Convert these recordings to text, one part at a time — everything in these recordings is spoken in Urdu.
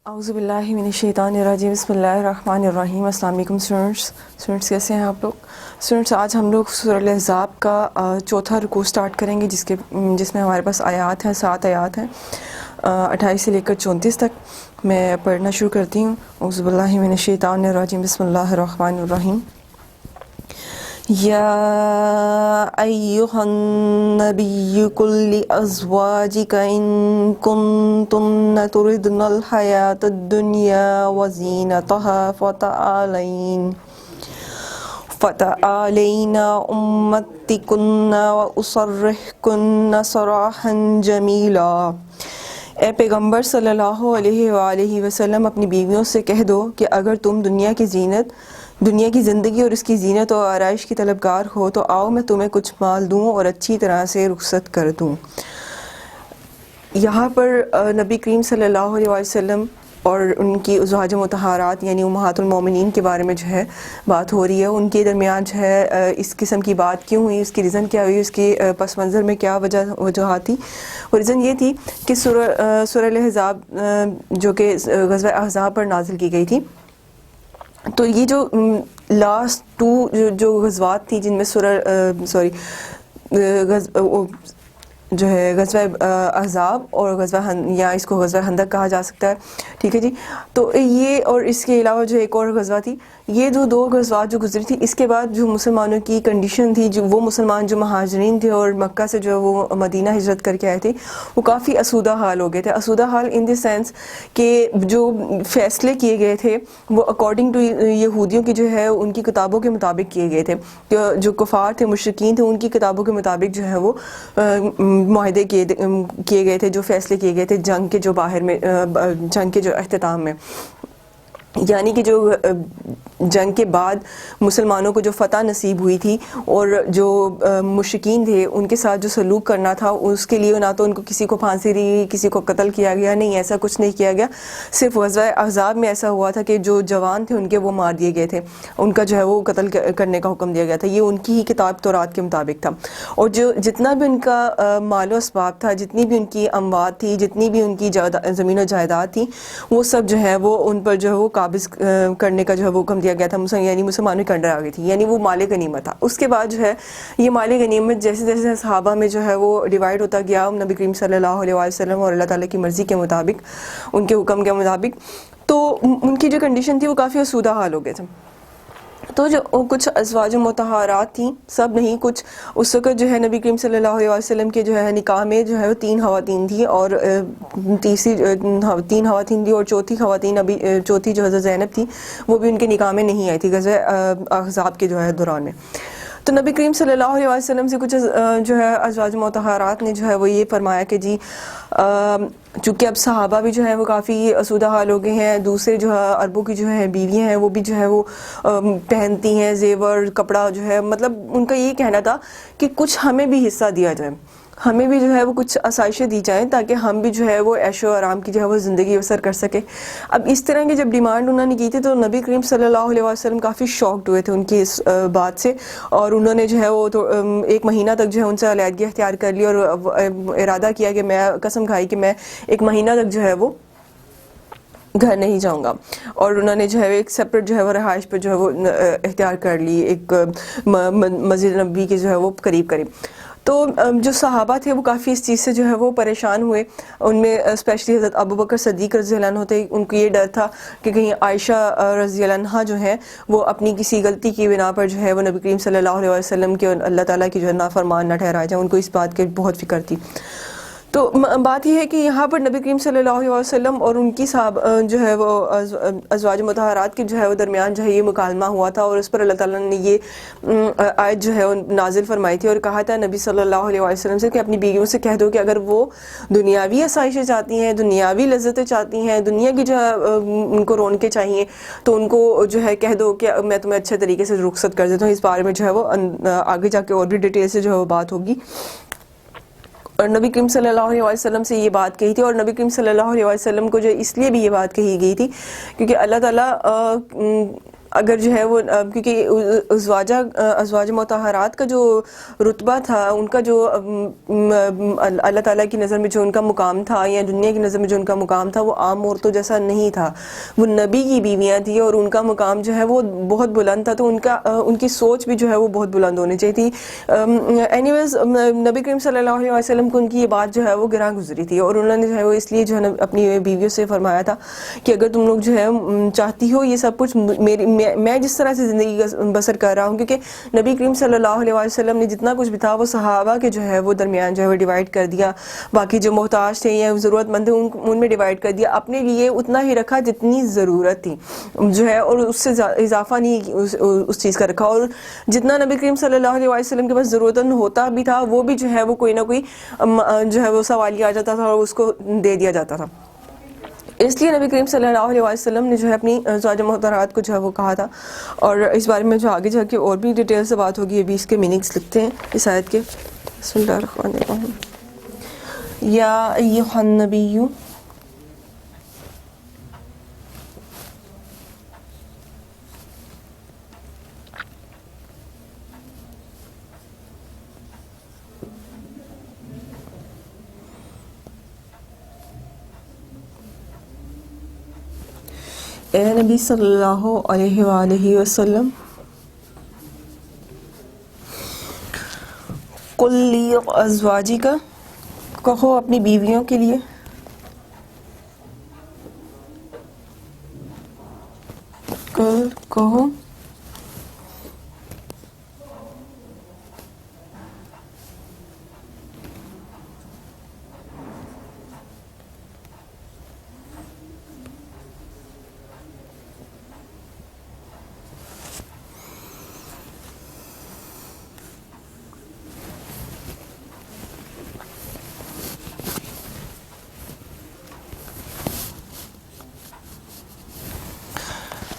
اعوذ باللہ من الشیطان الرجیم بسم اللہ الرحمن الرحیم۔ السلام علیکم اسٹوڈنٹس کیسے ہیں آپ لوگ؟ اسٹوڈنٹس آج ہم لوگ سورہ الاحزاب کا چوتھا رکوع سٹارٹ کریں گے جس میں ہمارے پاس آیات ہیں 7 آیات ہیں 28 سے لے کر 34 تک۔ میں پڑھنا شروع کرتی ہوں۔ اعوذ باللہ من الشیطان الرجیم بسم اللہ الرحمن الرحیم۔ یا ایہا النبی قل لازواجک ان کنتن تردن الحیاۃ الدنیا وزینتها فتعالین امتکن واسرحکن سراحا جمیلا۔ اے پیغمبر صلی اللہ علیہ وآلہ وسلم اپنی بیویوں سے کہہ دو کہ اگر تم دنیا کی زندگی اور اس کی زینت و آرائش کی طلبگار ہو تو آؤ میں تمہیں کچھ مال دوں اور اچھی طرح سے رخصت کر دوں۔ یہاں پر نبی کریم صلی اللہ علیہ وسلم اور ان کی ازواج مطہرات یعنی امہات المومنین کے بارے میں جو ہے بات ہو رہی ہے۔ ان کے درمیان جو ہے اس قسم کی بات کیوں ہوئی، اس کی ریزن کیا ہوئی، اس کے پس منظر میں کیا وجوہات تھی۔ اور ریزن یہ تھی کہ سورہ الاحزاب جو کہ غزوہ احزاب پر نازل کی گئی تھی، تو یہ جو لاسٹ 2 جو غزوات تھی جن میں جو ہے غزوہ احزاب اور یا اس کو غزوہ خندق کہا جا سکتا ہے، ٹھیک ہے جی۔ تو یہ اور اس کے علاوہ جو ایک اور غزوہ تھی، یہ جو 2 غزوات جو گزری تھی، اس کے بعد جو مسلمانوں کی کنڈیشن تھی، جو وہ مسلمان جو مہاجرین تھے اور مکہ سے جو وہ مدینہ ہجرت کر کے آئے تھے، وہ کافی اسودہ حال ہو گئے تھے۔ اسودہ حال ان دی سینس کہ جو فیصلے کیے گئے تھے وہ اکارڈنگ ٹو یہودیوں کی جو ہے ان کی کتابوں کے مطابق کیے گئے تھے۔ جو کفار تھے، مشرکین تھے، ان کی کتابوں کے مطابق جو ہے وہ معاہدے کیے گئے تھے، جو فیصلے کیے گئے تھے جنگ کے جو باہر میں، جنگ کے جو اختتام میں، یعنی کہ جو جنگ کے بعد مسلمانوں کو جو فتح نصیب ہوئی تھی اور جو مشرکین تھے ان کے ساتھ جو سلوک کرنا تھا، اس کے لیے نہ تو ان کو کسی کو پھانسی دی، کسی کو قتل کیا گیا، نہیں، ایسا کچھ نہیں کیا گیا۔ صرف غزوہ احزاب میں ایسا ہوا تھا کہ جو جوان تھے ان کے وہ مار دیے گئے تھے، ان کا جو ہے وہ قتل کرنے کا حکم دیا گیا تھا۔ یہ ان کی ہی کتاب تورات کے مطابق تھا۔ اور جو جتنا بھی ان کا مال و اسباب تھا، جتنی بھی ان کی اموات تھی، جتنی بھی ان کی زمین و جائیداد تھی، وہ سب جو ہے وہ ان پر جو ہے وہ قابض کرنے کا جو ہے وہ حکم دیا گیا تھا، یعنی مسلمانوں کے انڈر آ گئی تھی، یعنی وہ مال غنیمت تھا۔ اس کے بعد جو ہے یہ مال غنیمت جیسے جیسے صحابہ میں جو ہے وہ ڈیوائڈ ہوتا گیا، نبی کریم صلی اللہ علیہ وسلم اور اللہ تعالیٰ کی مرضی کے مطابق، ان کے حکم کے مطابق، تو ان کی جو کنڈیشن تھی وہ کافی اسودہ حال ہو گئے تھے۔ تو جو کچھ ازواج مطہرات تھیں، سب نہیں، کچھ اس وقت جو ہے نبی کریم صلی اللہ علیہ وسلم کے جو ہے نکاح میں جو ہے وہ 3 خواتین تھیں، اور تیسری 3 خواتین تھیں، اور چوتھی جو حضرت زینب تھی وہ بھی ان کے نکاح میں نہیں آئی تھی غزوہ احزاب کے جو ہے دوران میں۔ تو نبی کریم صلی اللہ علیہ وسلم سے کچھ جو ہے ازواج مطہرات نے جو ہے وہ یہ فرمایا کہ جی چونکہ اب صحابہ بھی جو ہے وہ کافی اسودہ حال ہو گئے ہیں، دوسرے جو ہے عربوں کی جو ہے بیویاں ہیں وہ بھی جو ہے وہ پہنتی ہیں زیور کپڑا، جو ہے مطلب ان کا یہ کہنا تھا کہ کچھ ہمیں بھی حصہ دیا جائے، ہمیں بھی جو ہے وہ کچھ آسائشیں دی جائیں تاکہ ہم بھی جو ہے وہ عیش و آرام کی جو ہے وہ زندگی بسر کر سکیں۔ اب اس طرح کی جب ڈیمانڈ انہوں نے کی تھی تو نبی کریم صلی اللہ علیہ وسلم کافی شاکڈ ہوئے تھے ان کی اس بات سے، اور انہوں نے جو ہے وہ 1 مہینہ تک جو ہے ان سے علیحدگی اختیار کر لی، اور ارادہ کیا کہ میں قسم کھائی کہ میں 1 مہینہ تک جو ہے وہ گھر نہیں جاؤں گا، اور انہوں نے جو ہے ایک سیپریٹ جو ہے وہ رہائش پہ جو ہے وہ اختیار کر لی، ایک مسجد نبوی کے جو ہے وہ قریب۔ تو جو صحابہ تھے وہ کافی اس چیز سے جو ہے وہ پریشان ہوئے، ان میں اسپیشلی حضرت ابوبکر صدیق رضی اللہ عنہ تھے، ان کو یہ ڈر تھا کہ کہیں عائشہ رضی اللہ عنہا جو ہے وہ اپنی کسی غلطی کی بنا پر جو ہے وہ نبی کریم صلی اللہ علیہ وسلم کے اللہ تعالیٰ کی جو ہے نافرمان نہ ٹھہرائے جائیں، ان کو اس بات کی بہت فکر تھی۔ تو بات یہ ہے کہ یہاں پر نبی کریم صلی اللہ علیہ وسلم اور ان کی جو ہے وہ ازواج مطہرات کے جو ہے وہ درمیان جو ہے یہ مکالمہ ہوا تھا، اور اس پر اللہ تعالیٰ نے یہ آیت جو ہے نازل فرمائی تھی اور کہا تھا نبی صلی اللہ علیہ وسلم سے کہ اپنی بیویوں سے کہہ دو کہ اگر وہ دنیاوی آسائشیں چاہتی ہیں، دنیاوی لذتیں چاہتی ہیں، دنیا کی جو ہے ان کو رونقیں چاہیے، تو ان کو جو ہے کہہ دو کہ میں تمہیں اچھے طریقے سے رخصت کر دیتا ہوں۔ اس بارے میں جو ہے وہ آگے جا کے اور بھی ڈیٹیل سے جو ہے وہ بات ہوگی۔ اور نبی کریم صلی اللہ علیہ وسلم سے یہ بات کہی تھی، اور نبی کریم صلی اللہ علیہ وسلم کو جو اس لیے بھی یہ بات کہی گئی تھی کیونکہ اللہ تعالیٰ اگر جو ہے وہ کیونکہ ازواج مطہرات کا جو رتبہ تھا، ان کا جو اللہ تعالیٰ کی نظر میں جو ان کا مقام تھا یا دنیا کی نظر میں جو ان کا مقام تھا وہ عام عورتوں جیسا نہیں تھا، وہ نبی کی بیویاں تھیں اور ان کا مقام جو ہے وہ بہت بلند تھا، تو ان کی سوچ بھی جو ہے وہ بہت بلند ہونی چاہیے تھی. اینی ویز نبی کریم صلی اللہ علیہ وسلم کو ان کی یہ بات جو ہے وہ گراں گزری تھی، اور انہوں نے جو ہے وہ اس لیے جو ہے اپنی بیویوں سے فرمایا تھا کہ اگر تم لوگ جو ہے چاہتی ہو یہ سب کچھ میں جس طرح سے زندگی بسر کر رہا ہوں، کیونکہ نبی کریم صلی اللہ علیہ وسلم نے جتنا کچھ بھی تھا وہ صحابہ کے جو ہے وہ درمیان جو ہے وہ ڈیوائڈ کر دیا، باقی جو محتاج تھے یا ضرورت مند تھے ان میں ڈیوائڈ کر دیا، اپنے لیے اتنا ہی رکھا جتنی ضرورت تھی جو ہے، اور اس سے اضافہ نہیں اس چیز کا رکھا، اور جتنا نبی کریم صلی اللہ علیہ وسلم کے پاس ضرورت ہوتا بھی تھا وہ بھی جو ہے وہ کوئی نہ کوئی جو ہے وہ سوالیہ آ جاتا تھا اور اس کو دے دیا جاتا تھا. اس لیے نبی کریم صلی اللہ علیہ وسلم نے جو ہے اپنی ازواج مطہرات کو جو ہے وہ کہا تھا، اور اس بارے میں جو آگے جا کے اور بھی ڈیٹیل سے بات ہوگی. ابھی اس کے میننگز لکھتے ہیں اس آیت کے. بسم اللہ الرحمن الرحیم. یا ایھا النبی، اے نبی صلی اللہ علیہ وآلہ وسلم، قل لی ازواجک، کہو اپنی بیویوں کے لیے، کہو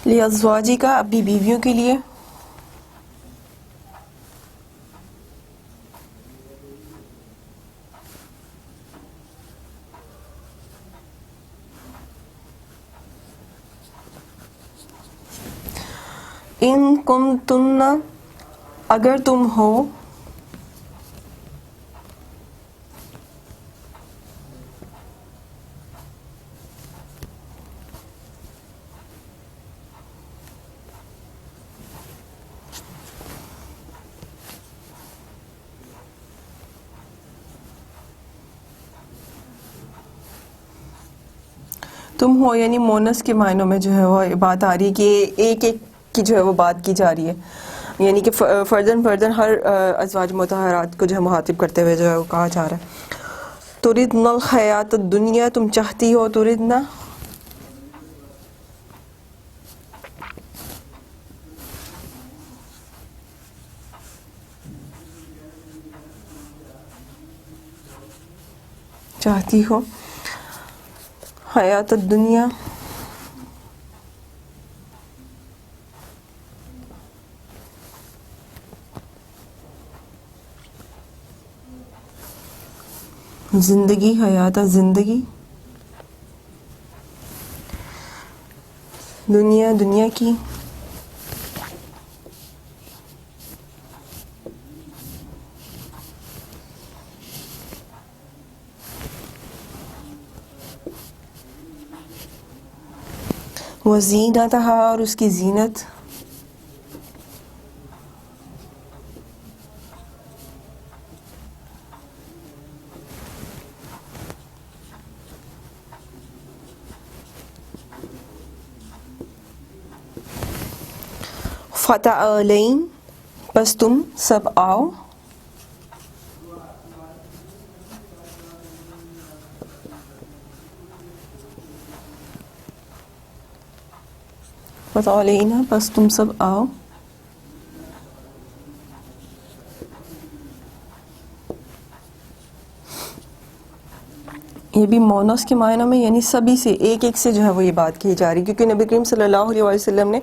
لِأَزْوَاجِكَ، اپنی بیویوں کے لیے، ان کنتن، اگر تم ہو، تم ہو یعنی مونس کے معنوں میں جو ہے وہ بات آ رہی ہے کہ ایک ایک کی جو ہے وہ بات کی جا رہی ہے، یعنی کہ فردن ہر ازواج مطہرات کو جو ہے مخاطب کرتے ہوئے جو ہے وہ کہا جا رہا ہے. تردن الحیات الدنیا، تم چاہتی ہو، تردنا چاہتی ہو، حیات الدنیا زندگی، حیات زندگی، دنیا کی، وزینتہا، اور اس کی زینت، فتعالین، بس تم سب آؤ، فتعالین، بس تم سب آؤ، یہ بھی مونس کے معنوں میں، یعنی سبھی سے، ایک ایک سے جو ہے وہ یہ بات کی جا رہی، کیونکہ نبی کریم صلی اللہ علیہ وسلم نے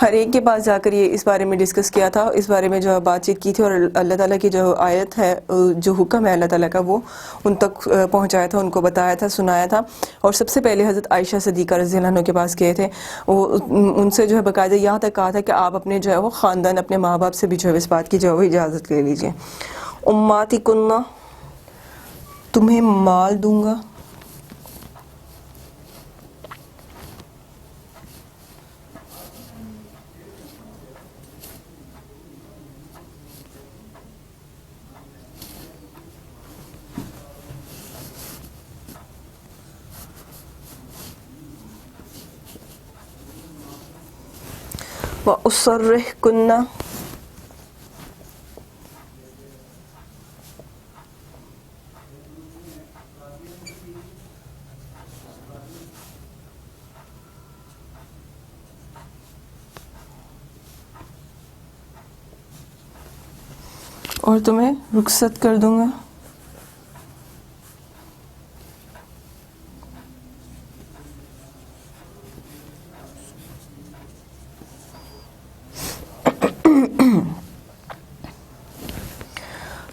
ہر ایک کے پاس جا کر یہ اس بارے میں ڈسکس کیا تھا، اس بارے میں جو بات چیت کی تھی، اور اللہ تعالیٰ کی جو آیت ہے، جو حکم ہے اللہ تعالیٰ کا، وہ ان تک پہنچایا تھا، ان کو بتایا تھا، سنایا تھا. اور سب سے پہلے حضرت عائشہ صدیقہ رضی اللہ عنہ کے پاس گئے تھے. وہ ان سے جو ہے باقاعدہ یہاں تک کہا تھا کہ آپ اپنے جو ہے وہ خاندان، اپنے ماں باپ سے بھی جو ہے اس بات کی جو ہے وہ اجازت لے لیجیے. اماتی کنہ، تمہیں مال دوں گا. وَأُسَرِّحْكُنَّ، اور تمہیں رخصت کر دوں گا.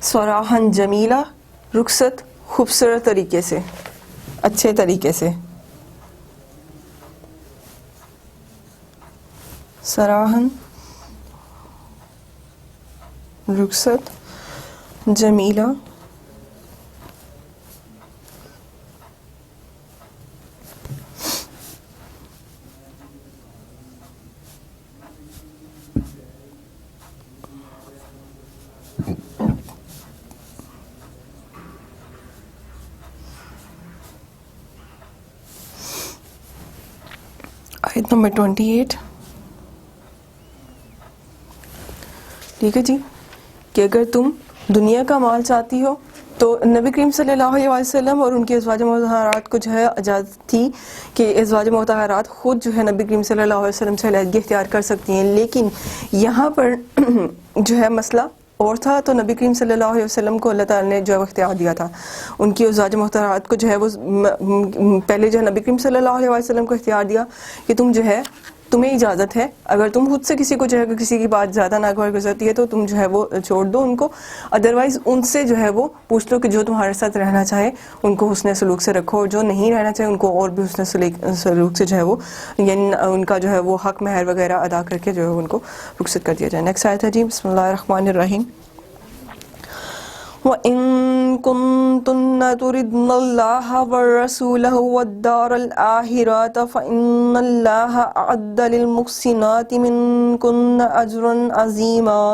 سراحن جمیلہ، رخصت خوبصورت طریقے سے، اچھے طریقے سے. سراحن رخصت جمیلہ، آیت نمبر 28. ٹھیک ہے جی، کہ اگر تم دنیا کا مال چاہتی ہو تو نبی کریم صلی اللہ علیہ وسلم اور ان کے ازواج مطہرات کو جو ہے اجازت تھی کہ ازواج مطہرات خود جو ہے نبی کریم صلی اللہ علیہ وسلم سے علیحدگی اختیار کر سکتی ہیں. لیکن یہاں پر جو ہے مسئلہ اور تھا، تو نبی کریم صلی اللہ علیہ وسلم کو اللہ تعالیٰ نے جو ہے اختیار دیا تھا. ان کی ازواج محترمات کو جو ہے وہ پہلے جو ہے نبی کریم صلی اللہ علیہ وسلم کو اختیار دیا کہ تم جو ہے، تمہیں اجازت ہے، اگر تم خود سے کسی کو جو ہے کسی کی بات زیادہ ناگوار گزرتی ہے تو تم جو ہے وہ چھوڑ دو ان کو، ادروائز ان سے جو ہے وہ پوچھ لو کہ جو تمہارے ساتھ رہنا چاہے ان کو حسن سلوک سے رکھو، اور جو نہیں رہنا چاہے ان کو اور بھی حسن سلوک سے جو ہے وہ، یعنی ان کا جو ہے وہ حق مہر وغیرہ ادا کر کے جو ہے ان کو رخصت کر دیا جائے. نیکسٹ آیت ہے جی، بسم اللہ الرحمن الرحیم. وَإِن كُنتُنَّ تُرِدْنَ اللَّهَ وَرَسُولَهُ وَالدَّارَ الْآخِرَةَ فَإِنَّ اللَّهَ أَعَدَّ لِلْمُحْسِنَاتِ مِنكُنَّ أَجْرًا عَظِيمًا.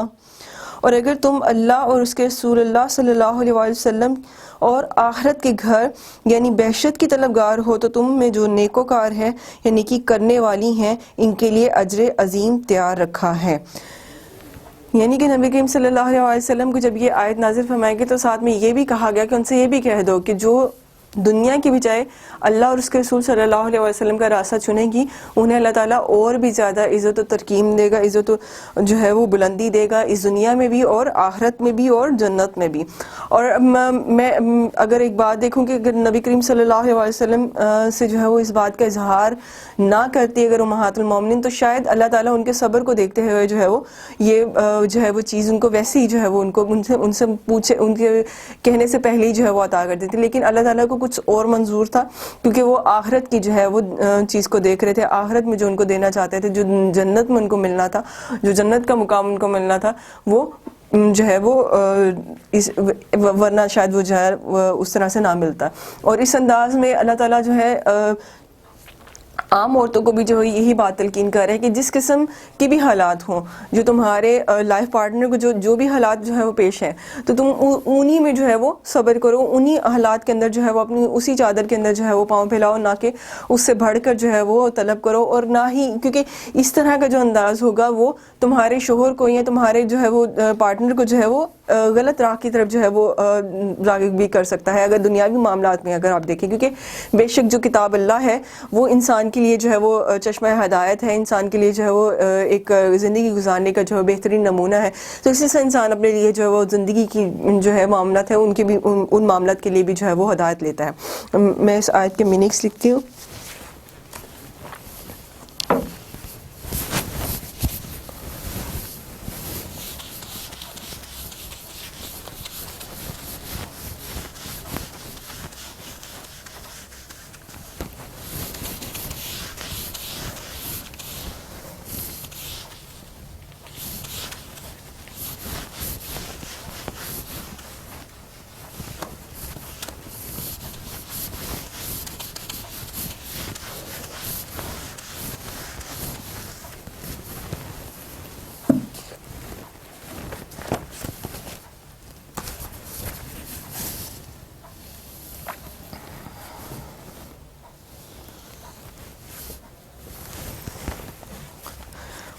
اور اگر تم اللہ اور اس کے رسول اللہ صلی اللہ علیہ وسلم اور آخرت کے گھر یعنی بہشت کی طلبگار ہو تو تم میں جو نیکوکار ہیں یا نیکی کرنے والی ہیں ان کے لیے اجر عظیم تیار رکھا ہے. یعنی کہ نبی کریم صلی اللہ علیہ وسلم کو جب یہ آیت نازل فرمائے گی تو ساتھ میں یہ بھی کہا گیا کہ ان سے یہ بھی کہہ دو کہ جو دنیا کی بجائے اللہ اور اس کے رسول صلی اللہ علیہ وسلم کا راستہ چنے گی انہیں اللہ تعالیٰ اور بھی زیادہ عزت و ترکیم دے گا، عزت و جو ہے وہ بلندی دے گا، اس دنیا میں بھی اور آخرت میں بھی اور جنت میں بھی. اور میں اگر ایک بات دیکھوں کہ اگر نبی کریم صلی اللہ علیہ وسلم سے جو ہے وہ اس بات کا اظہار نہ کرتی اگر امہات المومنین، تو شاید اللہ تعالیٰ ان کے صبر کو دیکھتے ہوئے جو ہے وہ یہ جو ہے وہ چیز ان کو ویسے ہی جو ہے وہ ان سے پوچھے، ان کے کہنے سے پہلے ہی جو ہے وہ عطا کر دیتے. لیکن اللہ تعالیٰ کو کچھ اور منظور تھا، کیونکہ وہ آخرت کی جو ہے وہ چیز کو دیکھ رہے تھے، آخرت میں جو ان کو دینا چاہتے تھے، جو جنت میں ان کو ملنا تھا، جو جنت کا مقام ان کو ملنا تھا، وہ جو ہے وہ ورنہ شاید وہ جو ہے اس طرح سے نہ ملتا. اور اس انداز میں اللہ تعالیٰ جو ہے عام عورتوں کو بھی جو ہے یہی بات تلقین کر رہے ہیں کہ جس قسم کے بھی حالات ہوں، جو تمہارے لائف پارٹنر کو جو بھی حالات جو ہے وہ پیش ہیں، تو تم انہی میں جو ہے وہ صبر کرو، انہی حالات کے اندر جو ہے وہ اپنی اسی چادر کے اندر جو ہے وہ پاؤں پھیلاؤ، نہ کہ اس سے بڑھ کر جو ہے وہ طلب کرو. اور نہ ہی، کیونکہ اس طرح کا جو انداز ہوگا وہ تمہارے شوہر کو یا تمہارے جو ہے وہ پارٹنر کو جو ہے وہ غلط راہ کی طرف جو ہے وہ راغب بھی کر سکتا ہے اگر دنیاوی معاملات میں اگر آپ دیکھیں. کیونکہ بے شک جو کتاب اللہ ہے وہ انسان کے لیے جو ہے وہ چشمہ ہدایت ہے، انسان کے لیے جو ہے وہ ایک زندگی گزارنے کا جو ہے بہترین نمونہ ہے. تو اسی سے انسان اپنے لیے جو ہے وہ زندگی کی جو ہے معاملات ہیں ان کے بھی ان معاملات کے لیے بھی جو ہے وہ ہدایت لیتا ہے. میں اس آیت کے میننگس لکھتی ہوں.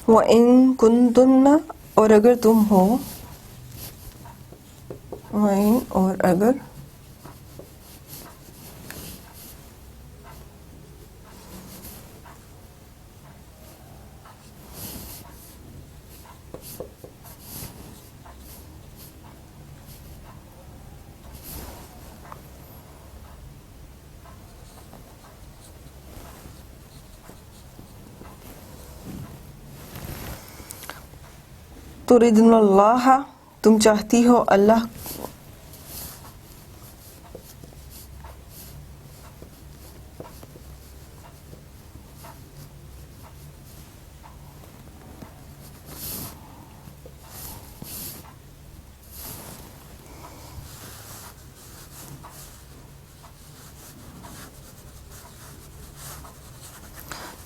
وَإِن كُنتُنَّ اور اگر تم ہو، وَإِن اور اگر، تُرِدْنَ اللہ تم چاہتی ہو اللہ،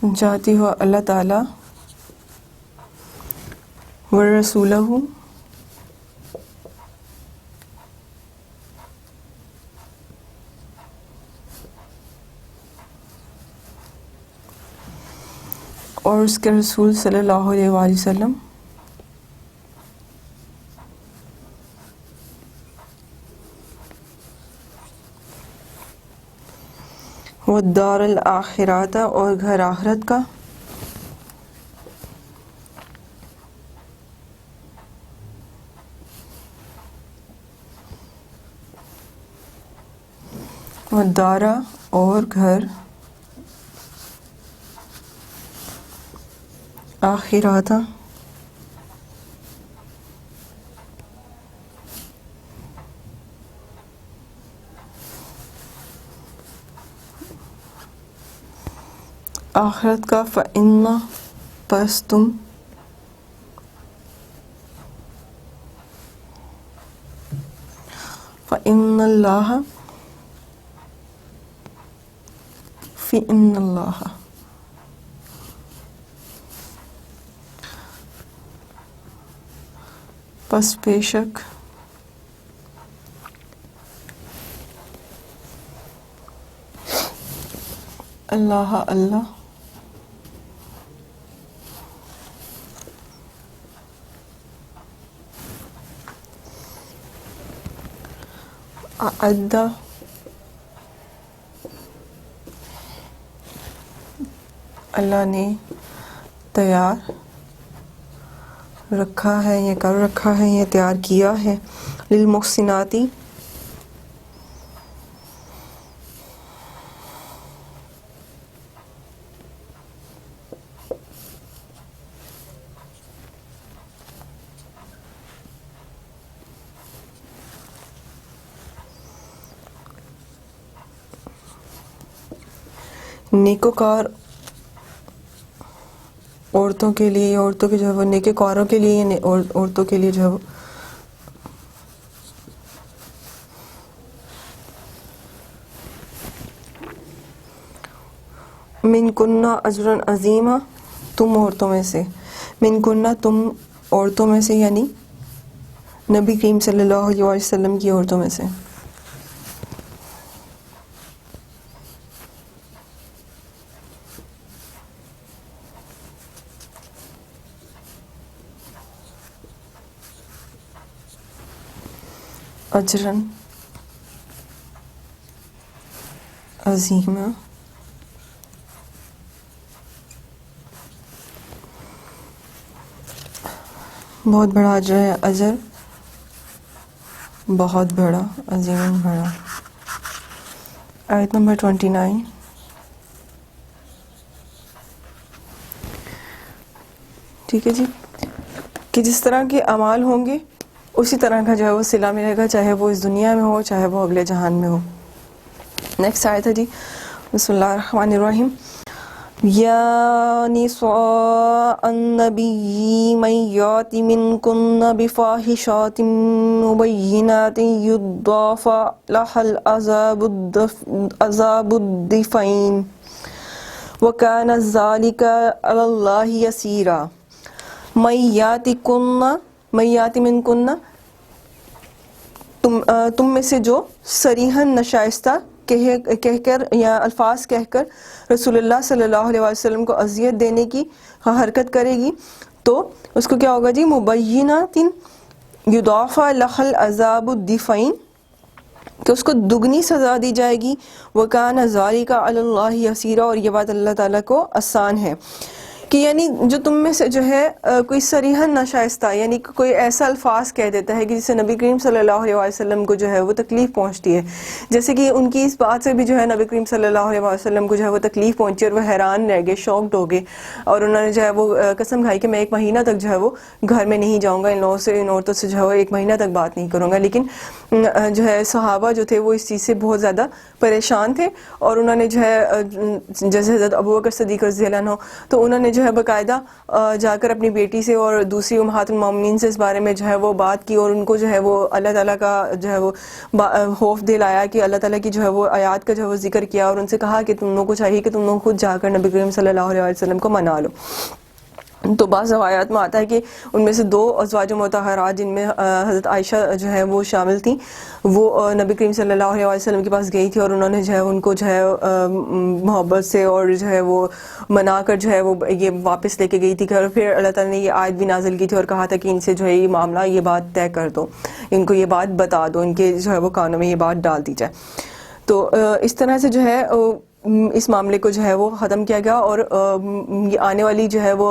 تم چاہتی ہو اللہ تعالی ورسولہ اور اس کے رسول صلی اللہ علیہ وآلہ وسلم، والدار الآخرۃ اور گھر آخرت کا، والدار اور گھر آخرات آخرت کا، فإن پس تم، فإن اللہ فإن اللہ پس بے شک اللہ اللہ اعد اللہ نے تیار رکھا ہے، یہ کر رکھا ہے، یہ تیار کیا ہے، للمحسناتی نیکوکار عورتوں کے لیے، عورتوں کے جو ہے وہ نیکوکاروں کے لیے، عورتوں کے لیے جو ہے وہ من کنہ اجرا عظیما، تم عورتوں میں سے، من کنہ تم عورتوں میں سے یعنی نبی کریم صلی اللہ علیہ وسلم کی عورتوں میں سے، اجرن عظیما بہت بڑا اجر ہے، اجر بہت بڑا، عظیم بڑا۔ آیت نمبر 29، ٹھیک ہے جی، کہ جس طرح کے اعمال ہوں گے اسی طرح کا جو ہے وہ صلہ ملے گا، چاہے وہ اس دنیا میں ہو چاہے وہ اگلے جہان میں ہو۔ نیکسٹ آیت ہے جی، بسم اللہ الرحمن الرحیم، یا نساء النبی من یات منکن بفاحشات مبینات یضاعف لها العذاب الضعفین وکان ذلک علی اللہ یسیرا۔ من یات منکن، تم میں سے جو صریحاً نشائستہ کہہ کر یا الفاظ کہہ کر رسول اللہ صلی اللہ علیہ وسلم کو اذیت دینے کی حرکت کرے گی، تو اس کو کیا ہوگا جی مبینات یضاف لها العذاب الضعفین، کہ اس کو دگنی سزا دی جائے گی. وَكَانَ ذَلِكَ عَلَى اللَّهِ يَسِيرًا، اور یہ بات اللہ تعالیٰ کو آسان ہے. کہ یعنی جو تم میں سے جو ہے کوئی صریحاً ناشائستہ، یعنی کہ کوئی ایسا الفاظ کہہ دیتا ہے کہ جس سے نبی کریم صلی اللہ علیہ وسلم کو جو ہے وہ تکلیف پہنچتی ہے، جیسے کہ ان کی اس بات سے بھی جو ہے نبی کریم صلی اللہ علیہ وسلم کو جو ہے وہ تکلیف پہنچی اور وہ حیران رہ گئے، شاکڈ ہو گئے، اور انہوں نے جو ہے وہ قسم کھائی کہ میں 1 مہینہ تک جو ہے وہ گھر میں نہیں جاؤں گا، ان لوگوں سے، ان عورتوں سے جو ہے وہ 1 مہینہ تک بات نہیں کروں گا. لیکن جو ہے صحابہ جو تھے وہ اس چیز سے بہت زیادہ پریشان تھے، اور انہوں نے جو ہے جیسے حضرت ابوبکر صدیق رضی اللہ عنہ، تو انہوں نے جو ہے باقاعدہ جا کر اپنی بیٹی سے اور دوسری امہات المومنین سے اس بارے میں جو ہے وہ بات کی، اور ان کو جو ہے وہ اللہ تعالیٰ کا جو ہے وہ خوف دلایا، کہ اللہ تعالیٰ کی جو ہے وہ آیات کا جو ہے وہ ذکر کیا، اور ان سے کہا کہ تم لوگوں کو چاہیے کہ تم لوگ خود جا کر نبی کریم صلی اللہ علیہ وسلم کو منا لو. تو بعض روایات میں آتا ہے کہ ان میں سے 2 ازواج مطہرات جن میں حضرت عائشہ جو ہے وہ شامل تھیں، وہ نبی کریم صلی اللہ علیہ وسلم کے پاس گئی تھی، اور انہوں نے جو ہے ان کو جو ہے محبت سے اور جو ہے وہ منا کر جو ہے وہ یہ واپس لے کے گئی تھی. اور پھر اللہ تعالیٰ نے یہ آیت بھی نازل کی تھی اور کہا تھا کہ ان سے جو ہے یہ معاملہ، یہ بات طے کر دو، ان کو یہ بات بتا دو، ان کے جو ہے وہ کانوں میں یہ بات ڈال دی جائے. تو اس طرح سے جو ہے اس معاملے کو جو ہے وہ ختم کیا گیا، اور یہ آنے والی جو ہے وہ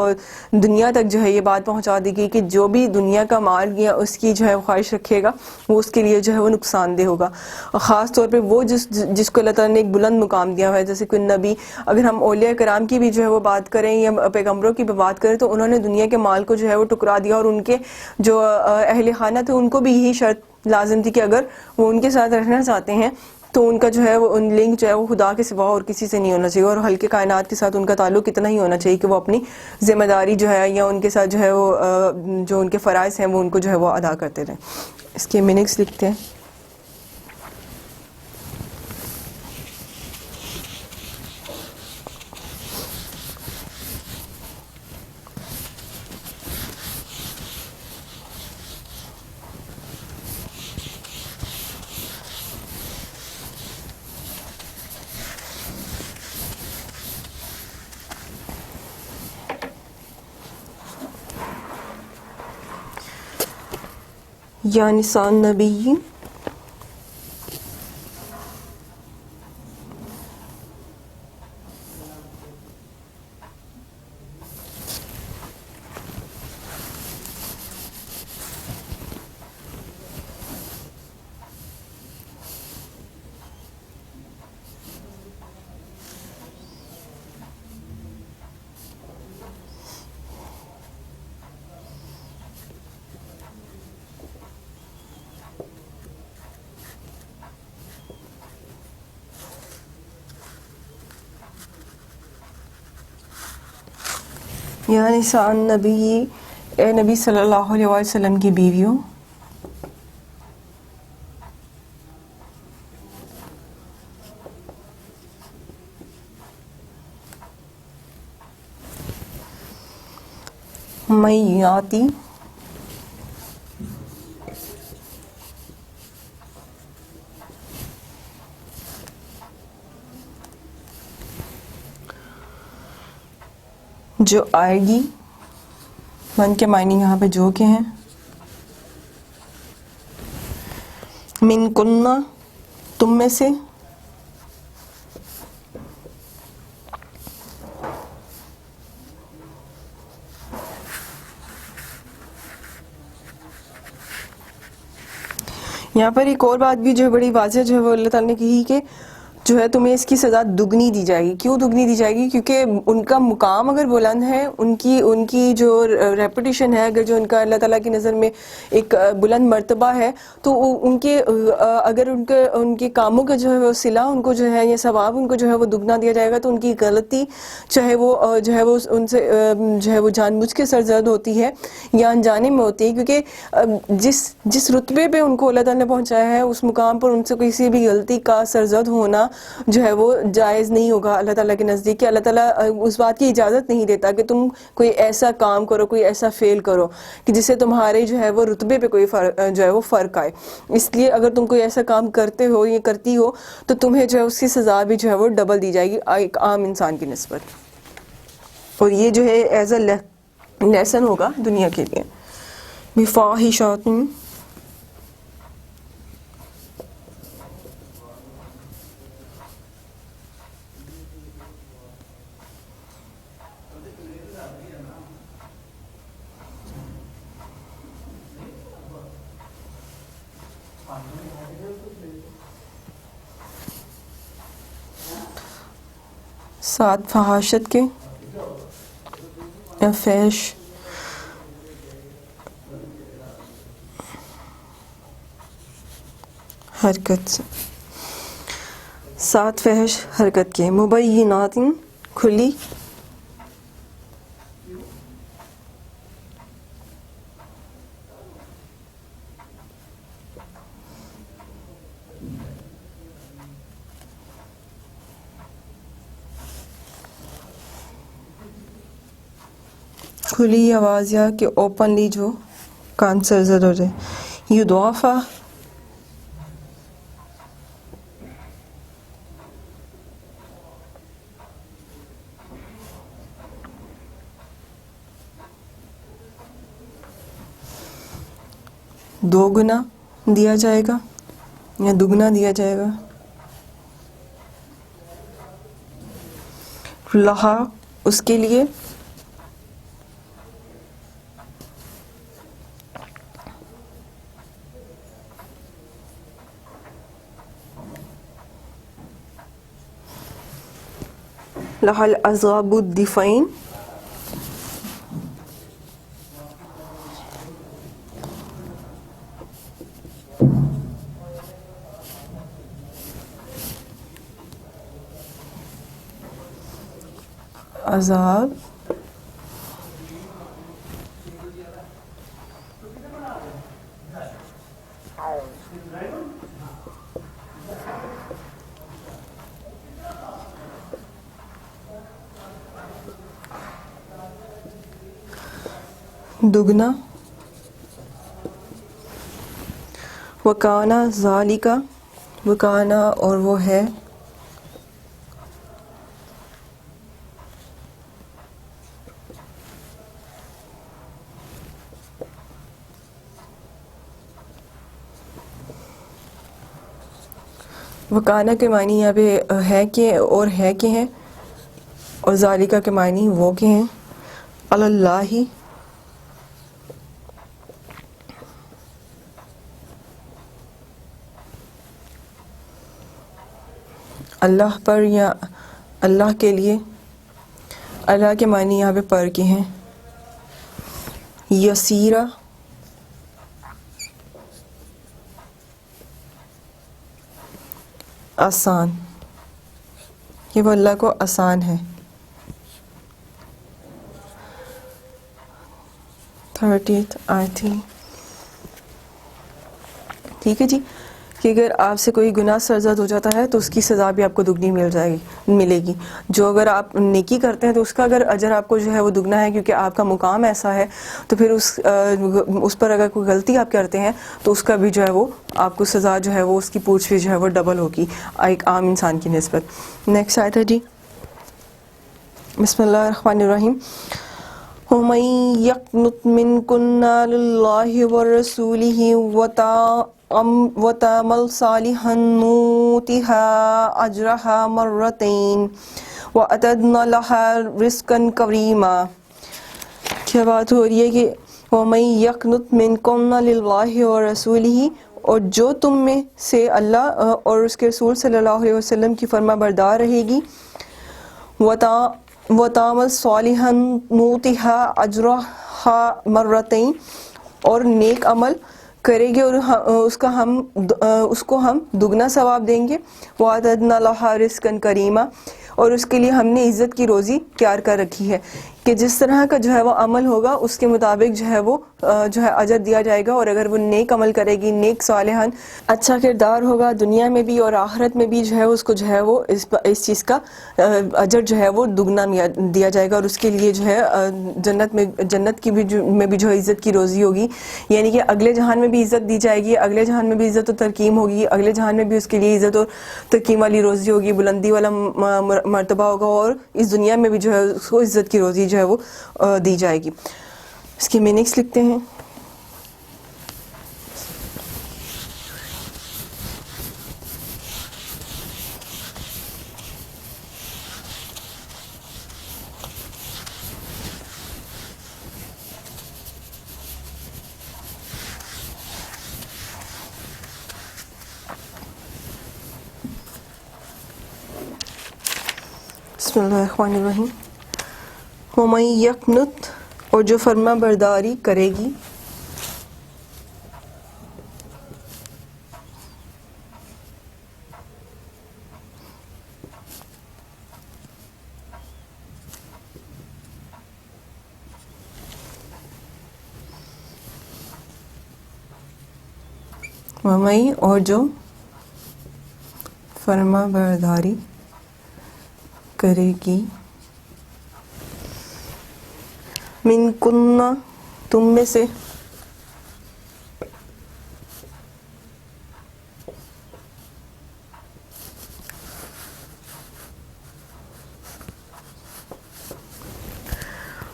دنیا تک جو ہے یہ بات پہنچا دی گئی کہ جو بھی دنیا کا مال یا اس کی جو ہے خواہش رکھے گا وہ اس کے لیے جو ہے وہ نقصان دہ ہوگا. خاص طور پہ وہ جس کو اللہ تعالیٰ نے ایک بلند مقام دیا ہوا ہے، جیسے کوئی نبی. اگر ہم اولیاء کرام کی بھی جو ہے وہ بات کریں یا پیغمبروں کی بھی بات کریں، تو انہوں نے دنیا کے مال کو جو ہے وہ ٹکرا دیا، اور ان کے جو اہل خانہ تھے ان کو بھی یہی شرط لازم تھی کہ اگر وہ ان کے ساتھ رہنا چاہتے ہیں تو ان کا جو ہے وہ ان لنک جو ہے وہ خدا کے سوا اور کسی سے نہیں ہونا چاہیے، اور ہلکے کائنات کے ساتھ ان کا تعلق اتنا ہی ہونا چاہیے کہ وہ اپنی ذمہ داری جو ہے یا ان کے ساتھ جو ہے وہ جو ان کے فرائض ہیں وہ ان کو جو ہے وہ ادا کرتے رہیں. اس کے میننگس لکھتے ہیں. یا نساء النبی یا نساء النبی، اے نبی صلی اللہ علیہ وسلم کی بیویوں. میاتی جو آئے گی، من کے معنی یہاں پہ جو کے ہیں، من کننا تم میں سے، یہاں پر ایک اور بات بھی جو ہے بڑی واضح جو ہے وہ اللہ تعالیٰ نے کہی کہ جو ہے تمہیں اس کی سزا دگنی دی جائے گی. کیوں دگنی دی جائے گی؟ کیونکہ ان کا مقام اگر بلند ہے، ان کی جو ریپوٹیشن ہے، اگر جو ان کا اللہ تعالیٰ کی نظر میں ایک بلند مرتبہ ہے، تو ان کے اگر ان کے کاموں کا جو ہے وہ صلہ ان کو جو ہے یا ثواب ان کو جو ہے وہ دگنا دیا جائے گا، تو ان کی غلطی چاہے وہ جو ہے وہ ان سے جو ہے وہ جان بوجھ کے سرزد ہوتی ہے یا انجانے میں ہوتی ہے، کیونکہ جس رتبے پہ ان کو اللہ تعالیٰ نے پہنچایا ہے اس مقام پر ان سے کسی بھی غلطی کا سرزد ہونا جو ہے وہ جائز نہیں ہوگا اللہ تعالیٰ کے نزدیک. کہ اللہ تعالیٰ اس بات کی اجازت نہیں دیتا کہ تم کوئی ایسا کام کرو، کوئی ایسا فعل کرو کہ جس سے تمہارے جو ہے وہ رتبے پہ کوئی جو ہے وہ فرق آئے. اس لیے اگر تم کوئی ایسا کام کرتے ہو یا کرتی ہو تو تمہیں جو ہے اس کی سزا بھی جو ہے وہ ڈبل دی جائے گی ایک عام انسان کی نسبت. اور یہ جو ہے ایز اے لیسن ہوگا دنیا کے لیے. بفاحشات سات فحاشت کے یا فحش حرکت سے، سات فحش حرکت کے، مبینات کھلی کھلی آواز یا کہ اوپنلی جو کان سرزد ہو جائے. یضاعف دو گنا دیا جائے گا یا دگنا دیا جائے گا. لہا اس کے لیے، لہا العذاب الضعفین عذاب دگنا. وکانا ذالکا، وکانا اور وہ ہے، وکانا کے معنی یہاں پہ ہے کہ اور ہے کہ ہیں، اور ذالکا کے معنی وہ کہ ہیں. اللہ اللہ پر یا اللہ کے لیے. اللہ کے معنی یہاں پہ پر کے ہیں. یسیرہ آسان، یہ وہ اللہ کو آسان ہے. 30th آیت تھی. ٹھیک ہے جی، کہ اگر آپ سے کوئی گناہ سرزد ہو جاتا ہے تو اس کی سزا بھی آپ کو دگنی ملے گی. جو اگر آپ نیکی کرتے ہیں تو اس کا اگر اجر آپ کو جو ہے وہ دگنا ہے، کیونکہ آپ کا مقام ایسا ہے. تو پھر اس پر اگر کوئی غلطی آپ کرتے ہیں تو اس کا بھی جو ہے وہ آپ کو سزا جو ہے وہ اس کی پوچھ بھی جو ہے وہ ڈبل ہوگی ایک عام انسان کی نسبت. نیکسٹ آیت ہے جی، بسم اللہ الرحمن الرحیم. وَمَن يَقْنُتْ مِنكُنَّ لِلَّهِ وَرَسُولِهِ وَتَعْمَلْ صَالِحًا نُؤْتِهَا أَجْرَهَا مَرَّتَيْنِ وَأَعْتَدْنَا لَهَا رِزْقًا كَرِيمًا. کیا بات ہو رہی ہے کہ وَمَن يَقْنُتْ مِنكُنَّ لِلَّهِ وَرَسُولِهِ، اور جو تم میں سے اللہ اور اس کے رسول صلی اللہ علیہ وسلم کی فرما بردار رہے گی. وَتَعْمَلْ صَالِحًا نُؤْتِهَا أَجْرَهَا مَرَّتَيْنِ، اور نیک عمل کرے گے اور اس کو ہم دگنا ثواب دیں گے. وَأَعْتَدْنَا لَهَا رِزْقًا كَرِيمًا، اور اس کے لیے ہم نے عزت کی روزی تیار کر رکھی ہے کہ جس طرح کا جو ہے وہ عمل ہوگا اس کے مطابق جو ہے وہ اجر دیا جائے گا. اور اگر وہ نیک عمل کرے گی، نیک صالحاً اچھا کردار ہوگا، دنیا میں بھی اور آخرت میں بھی جو ہے اس کو جو ہے وہ اس چیز کا اجر جو ہے وہ دگنا دیا جائے گا. اور اس کے لیے جو ہے جنت کی بھی میں بھی جو ہے عزت کی روزی ہوگی. یعنی کہ اگلے جہان میں بھی عزت دی جائے گی، اگلے جہان میں بھی عزت و ترکیم ہوگی، اگلے جہان میں بھی اس کے لیے عزت اور ترکیم والی روزی ہوگی، بلندی والا مرتبہ ہوگا، اور اس دنیا میں بھی جو ہے اس کو عزت کی روزی جو ہے وہ دی جائے گی. اس کی میننگس لکھتے ہیں. بسم اللہ الرحمن الرحیم. وَمَن یقنت، اور جو فرما برداری کرے گی، وَمَن، اور جو فرما برداری کرے گی، من کننا، تم میں سے،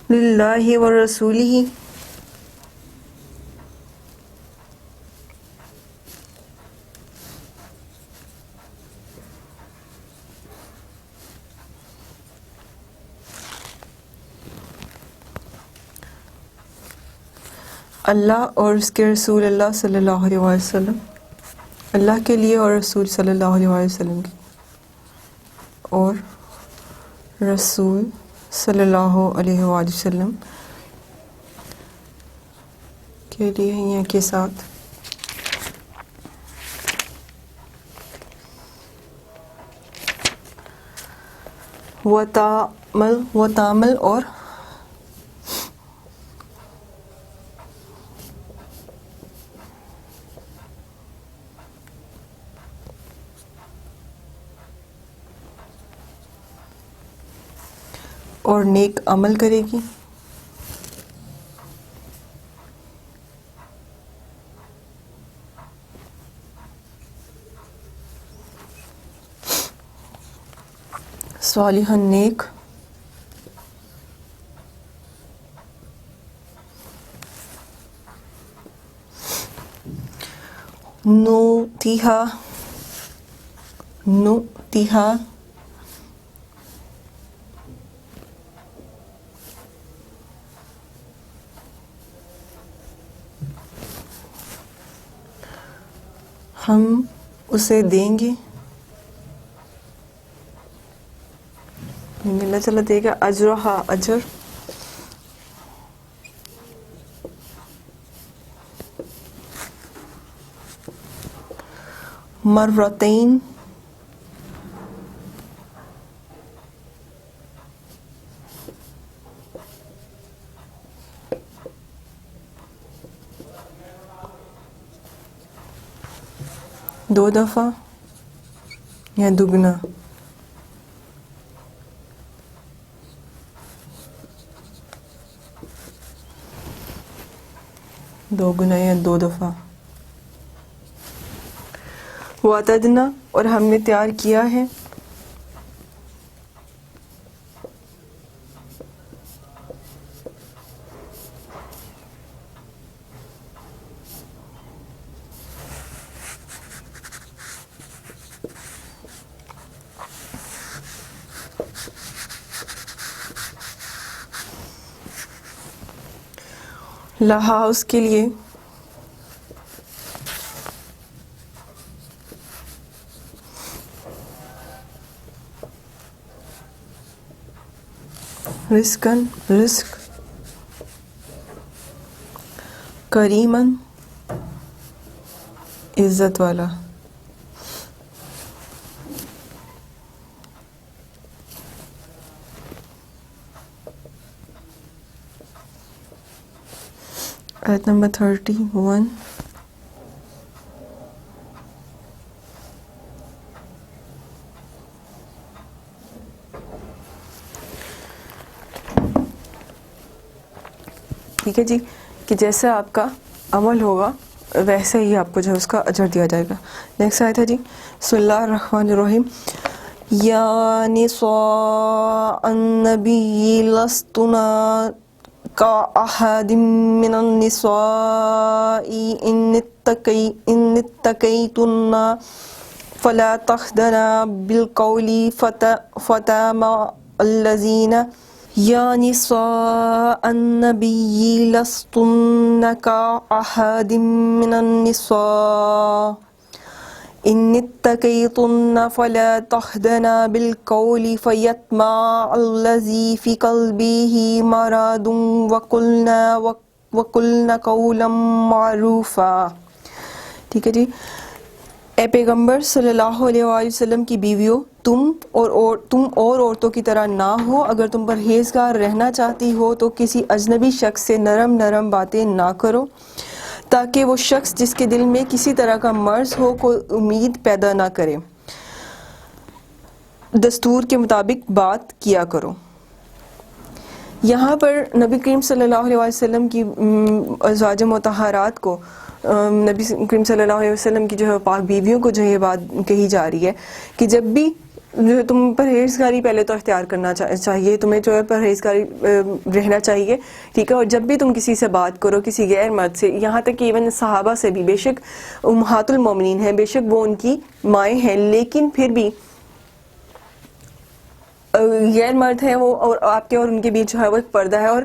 للہ ورسولہ، اللہ اور اس کے رسول اللہ صلی اللہ علیہ وسلم، اللہ کے لیے اور رسول صلی اللہ علیہ وسلم کی، اور رسول صلی اللہ علیہ وسلم کے لیے یا کے ساتھ، وَتَعْمَلْ، اور نیک عمل کرے گی، صالحاً نیک، نُؤْتِہَا، ہم اسے دیں گے، اللہ تعالیٰ دے گا اجرہا، اجر، مرتين، دو دفعہ یا دگنا، دو گنا یا دو دفعہ، وَأَعْتَدْنَا، اور ہم نے تیار کیا ہے، لہا، اس کے لیے، رزقاً، رزق، کریماً، عزت والا، آیت نمبر 31. ٹھیک ہے جی، کہ جیسا آپ کا عمل ہوگا ویسے ہی آپ کو جو ہے اس کا اجر دیا جائے گا. نیکسٹ آیت ہے جی، بسم اللہ الرحمن الرحیم. یا نساء النبی لستنا كأحد من النساء إن اتقيتن فلا تخضعن بالقول فطمع الذين يا نساء النبي لستن كأحد من النساء إن اتقيتن فلا تخضعن بالقول فيطمع الذي في قلبه مرض وقلن قولا معروفا. ٹھیک ہے جی. اے پیغمبر صلی اللہ علیہ وآلہ وسلم کی بیویوں، تم اور عورتوں کی طرح نہ ہو. اگر تم پرہیزگار رہنا چاہتی ہو تو کسی اجنبی شخص سے نرم باتیں نہ کرو، تاکہ وہ شخص جس کے دل میں کسی طرح کا مرض ہو کوئی امید پیدا نہ کرے. دستور کے مطابق بات کیا کرو. یہاں پر نبی کریم صلی اللہ علیہ وسلم کی ازواج مطہرات کو، نبی کریم صلی اللہ علیہ وسلم کی جو ہے پاک بیویوں کو جو یہ بات کہی جا رہی ہے کہ جب بھی جو تم پرہیزگاری پہلے تو اختیار کرنا چاہیے، تمہیں جو ہے پرہیزگاری رہنا چاہیے، ٹھیک ہے. اور جب بھی تم کسی سے بات کرو، کسی غیر مرد سے، یہاں تک کہ ایون صحابہ سے بھی، بے شک امہات المومنین ہیں، بے شک وہ ان کی مائیں ہیں، لیکن پھر بھی غیر مرد ہے وہ، اور آپ کے اور ان کے بیچ جو ہے وہ ایک پردہ ہے، اور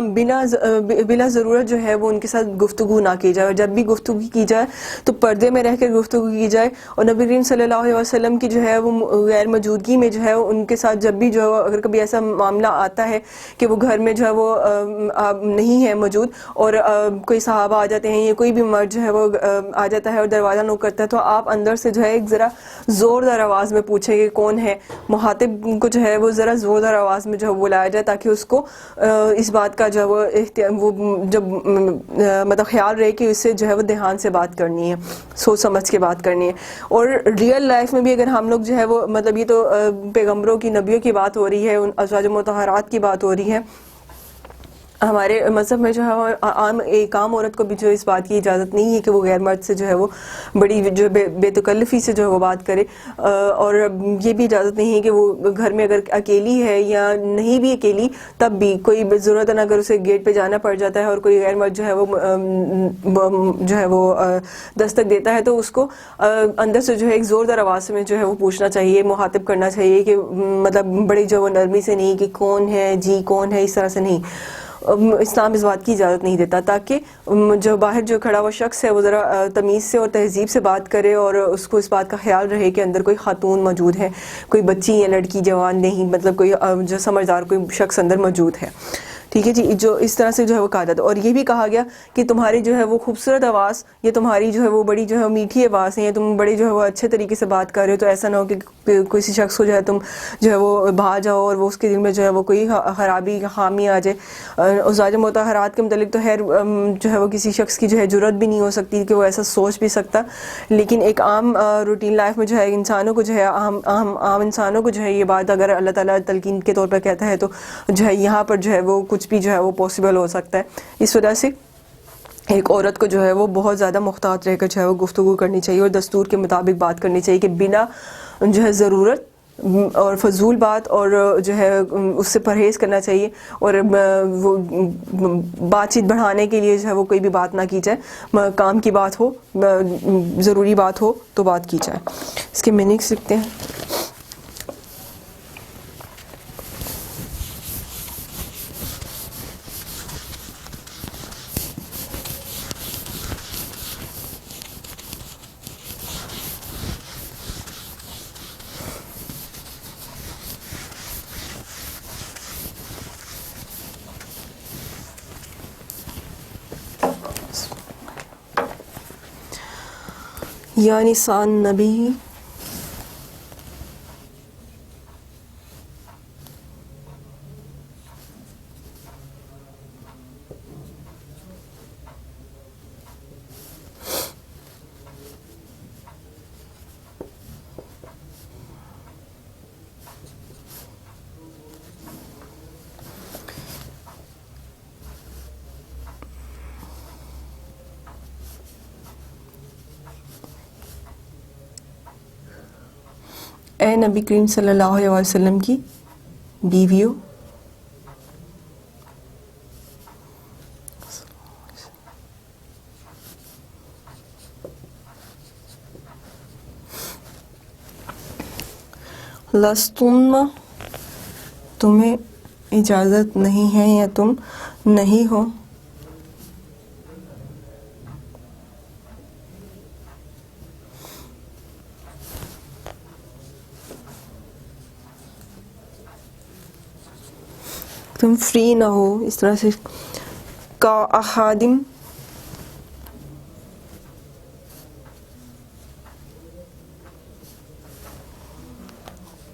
بلا ضرورت جو ہے وہ ان کے ساتھ گفتگو نہ کی جائے. اور جب بھی گفتگو کی جائے تو پردے میں رہ کر گفتگو کی جائے. اور نبی کریم صلی اللہ علیہ وسلم کی جو ہے وہ غیر موجودگی میں جو ہے ان کے ساتھ جب بھی جو ہے اگر کبھی ایسا معاملہ آتا ہے کہ وہ گھر میں جو ہے وہ نہیں ہے موجود، اور کوئی صحابہ آ جاتے ہیں یا کوئی بھی مرد جو ہے وہ آ جاتا ہے اور دروازہ نوک کرتا ہے، تو آپ اندر سے جو ہے ایک ذرا زوردار آواز میں پوچھیں کہ کون ہے. مخاطب کو جو ہے وہ ذرا زوردار آواز میں جو ہے بلایا جائے، تاکہ اس کو اس بات کا جو ہے وہ جب مطلب خیال رہے کہ اس سے جو ہے وہ دھیان سے بات کرنی ہے، سوچ سمجھ کے بات کرنی ہے. اور ریئل لائف میں بھی اگر ہم لوگ جو ہے وہ مطلب یہ تو پیغمبروں کی، نبیوں کی بات ہو رہی ہے، ان ازواج مطہرات کی بات ہو رہی ہے. ہمارے مذہب میں جو ہے ایک عام عورت کو بھی جو اس بات کی اجازت نہیں ہے کہ وہ غیر مرد سے جو ہے وہ بڑی جو بے تکلفی سے جو ہے وہ بات کرے. اور یہ بھی اجازت نہیں ہے کہ وہ گھر میں اگر اکیلی ہے یا نہیں بھی اکیلی تب بھی کوئی ضرورت اگر اسے گیٹ پہ جانا پڑ جاتا ہے اور کوئی غیر مرد جو ہے وہ دستک دیتا ہے تو اس کو اندر سے جو ہے ایک زوردار آواز میں جو ہے وہ پوچھنا چاہیے، مخاطب کرنا چاہیے کہ مطلب بڑی جو وہ نرمی سے نہیں کہ کون ہے جی کون ہے، اس طرح سے نہیں. اسلام اس بات کی اجازت نہیں دیتا، تاکہ جو باہر جو کھڑا ہوا شخص ہے وہ ذرا تمیز سے اور تہذیب سے بات کرے، اور اس کو اس بات کا خیال رہے کہ اندر کوئی خاتون موجود ہے، کوئی بچی یا لڑکی جوان نہیں، مطلب کوئی جو سمجھدار کوئی شخص اندر موجود ہے. ٹھیک ہے جی. جو اس طرح سے جو ہے وہ کہا جاتا ہے. اور یہ بھی کہا گیا کہ تمہاری جو ہے وہ خوبصورت آواز یا تمہاری جو ہے وہ بڑی جو ہے میٹھی آواز ہے، یا تم بڑی جو ہے وہ اچھے طریقے سے بات کر رہے ہو، تو ایسا نہ ہو کہ کسی شخص کو جو ہے تم جو ہے وہ بھا جاؤ اور وہ اس کے دل میں جو ہے وہ کوئی خرابی خامی آ جائے. ازواج مطہرات کے متعلق تو خیر جو ہے وہ کسی شخص کی جو ہے جرات بھی نہیں ہو سکتی کہ وہ ایسا سوچ بھی سکتا، لیکن ایک عام روٹین لائف میں جو ہے انسانوں کو جو ہے عام انسانوں کو جو ہے یہ بات اگر اللہ تعالیٰ تلقین کے طور پر کہتا ہے تو جو ہے یہاں پر جو ہے وہ کچھ بھی جو ہے وہ پاسبل ہو سکتا ہے. اس وجہ سے ایک عورت کو جو ہے وہ بہت زیادہ محتاط رہ کر جو ہے وہ گفتگو کرنی چاہیے اور دستور کے مطابق بات کرنی چاہیے، کہ بنا جو ہے ضرورت اور فضول بات اور جو ہے اس سے پرہیز کرنا چاہیے، اور وہ بات چیت بڑھانے کے لیے جو ہے وہ کوئی بھی بات نہ کی جائے. کام کی بات ہو، ضروری بات ہو تو بات کی جائے. اس کے میننگس لکھتے ہیں. یا نساء النبی اے نبی کریم صلی اللہ علیہ وسلم کی بیویوں، لستن تمہیں اجازت نہیں ہے یا تم نہیں ہو. تم فری نہ ہو، اس طرح سے. کا احادم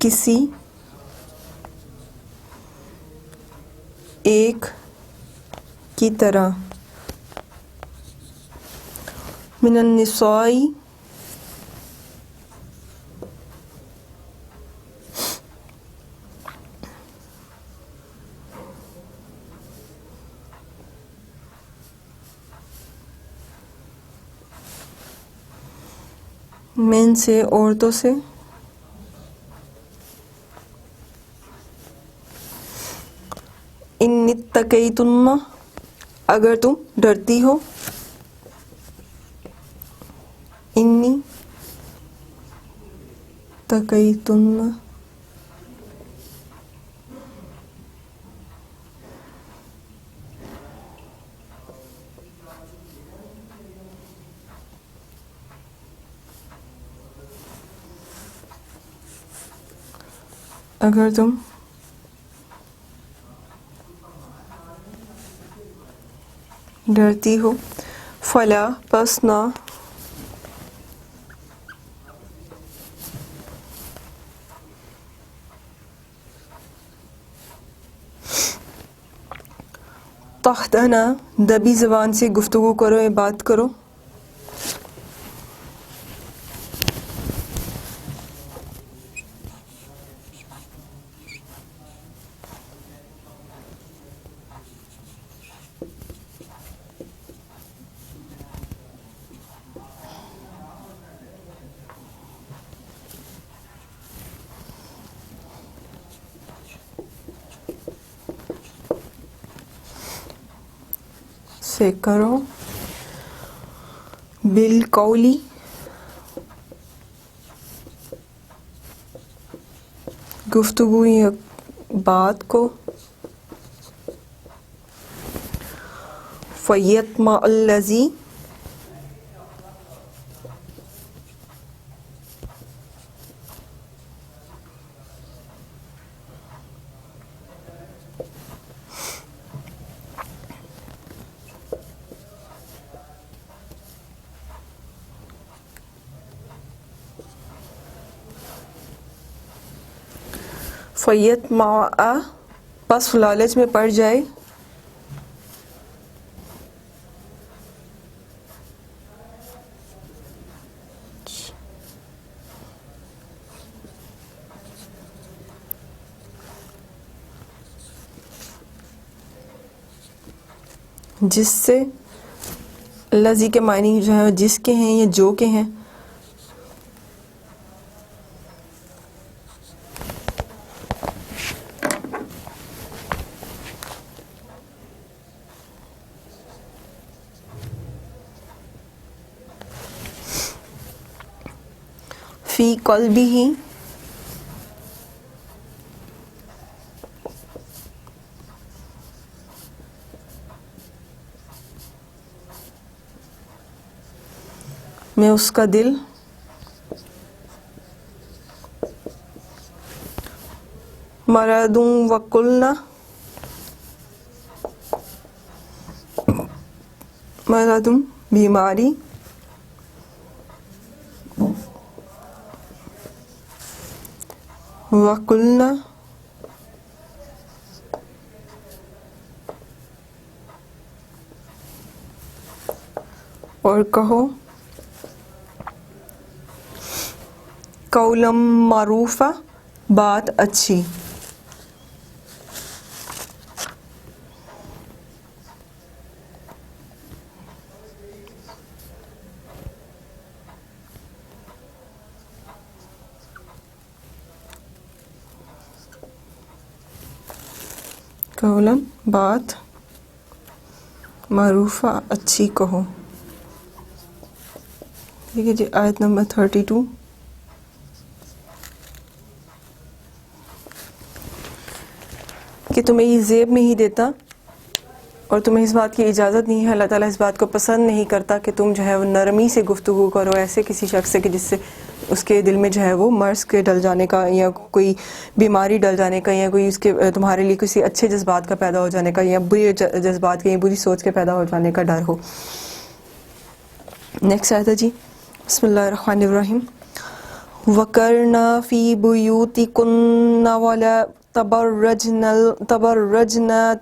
کسی ایک کی طرح. من النساء من سے عورتوں سے. ان اتقیتن اگر تم ڈرتی ہو. انی تقیتن اگر تم ڈرتی ہو. فلا پس نہ تخدنا دبی زبان سے گفتگو کرو یا بات کرو. سے کرو. بالقولی گفتگو یا بات کو. فیطمع الذی فیطمع پس لالچ میں پڑ جائے. جس سے الذی کے معنی جو ہے جس کے ہیں یا جو کے ہیں. فی قلبہ میں اس کا دل. مرض وقلنا مرض بیماری. وقلنا اور کہو. قولا معروفا بات اچھی. قولا بات معروفہ اچھی کہو. ٹھیک ہے جی. آیت نمبر 32. کہ تمہیں یہ زیب نہیں دیتا اور تمہیں اس بات کی اجازت نہیں ہے, اللہ تعالیٰ اس بات کو پسند نہیں کرتا کہ تم جو ہے وہ نرمی سے گفتگو کرو ایسے کسی شخص سے کہ جس سے اس کے دل میں جو ہے وہ مرض کے ڈل جانے کا یا کوئی بیماری ڈل جانے کا یا کوئی اس کے تمہارے لیے کسی اچھے جذبات کا پیدا ہو جانے کا یا بری جذبات کے یا بری سوچ کے پیدا ہو جانے کا ڈر ہو. نیکسٹ آیت ہے جی, بسم اللہ الرحمن الرحیم. وَقَرْنَا فِي بُيُوتِكُنَّ وَلَا تبرجنا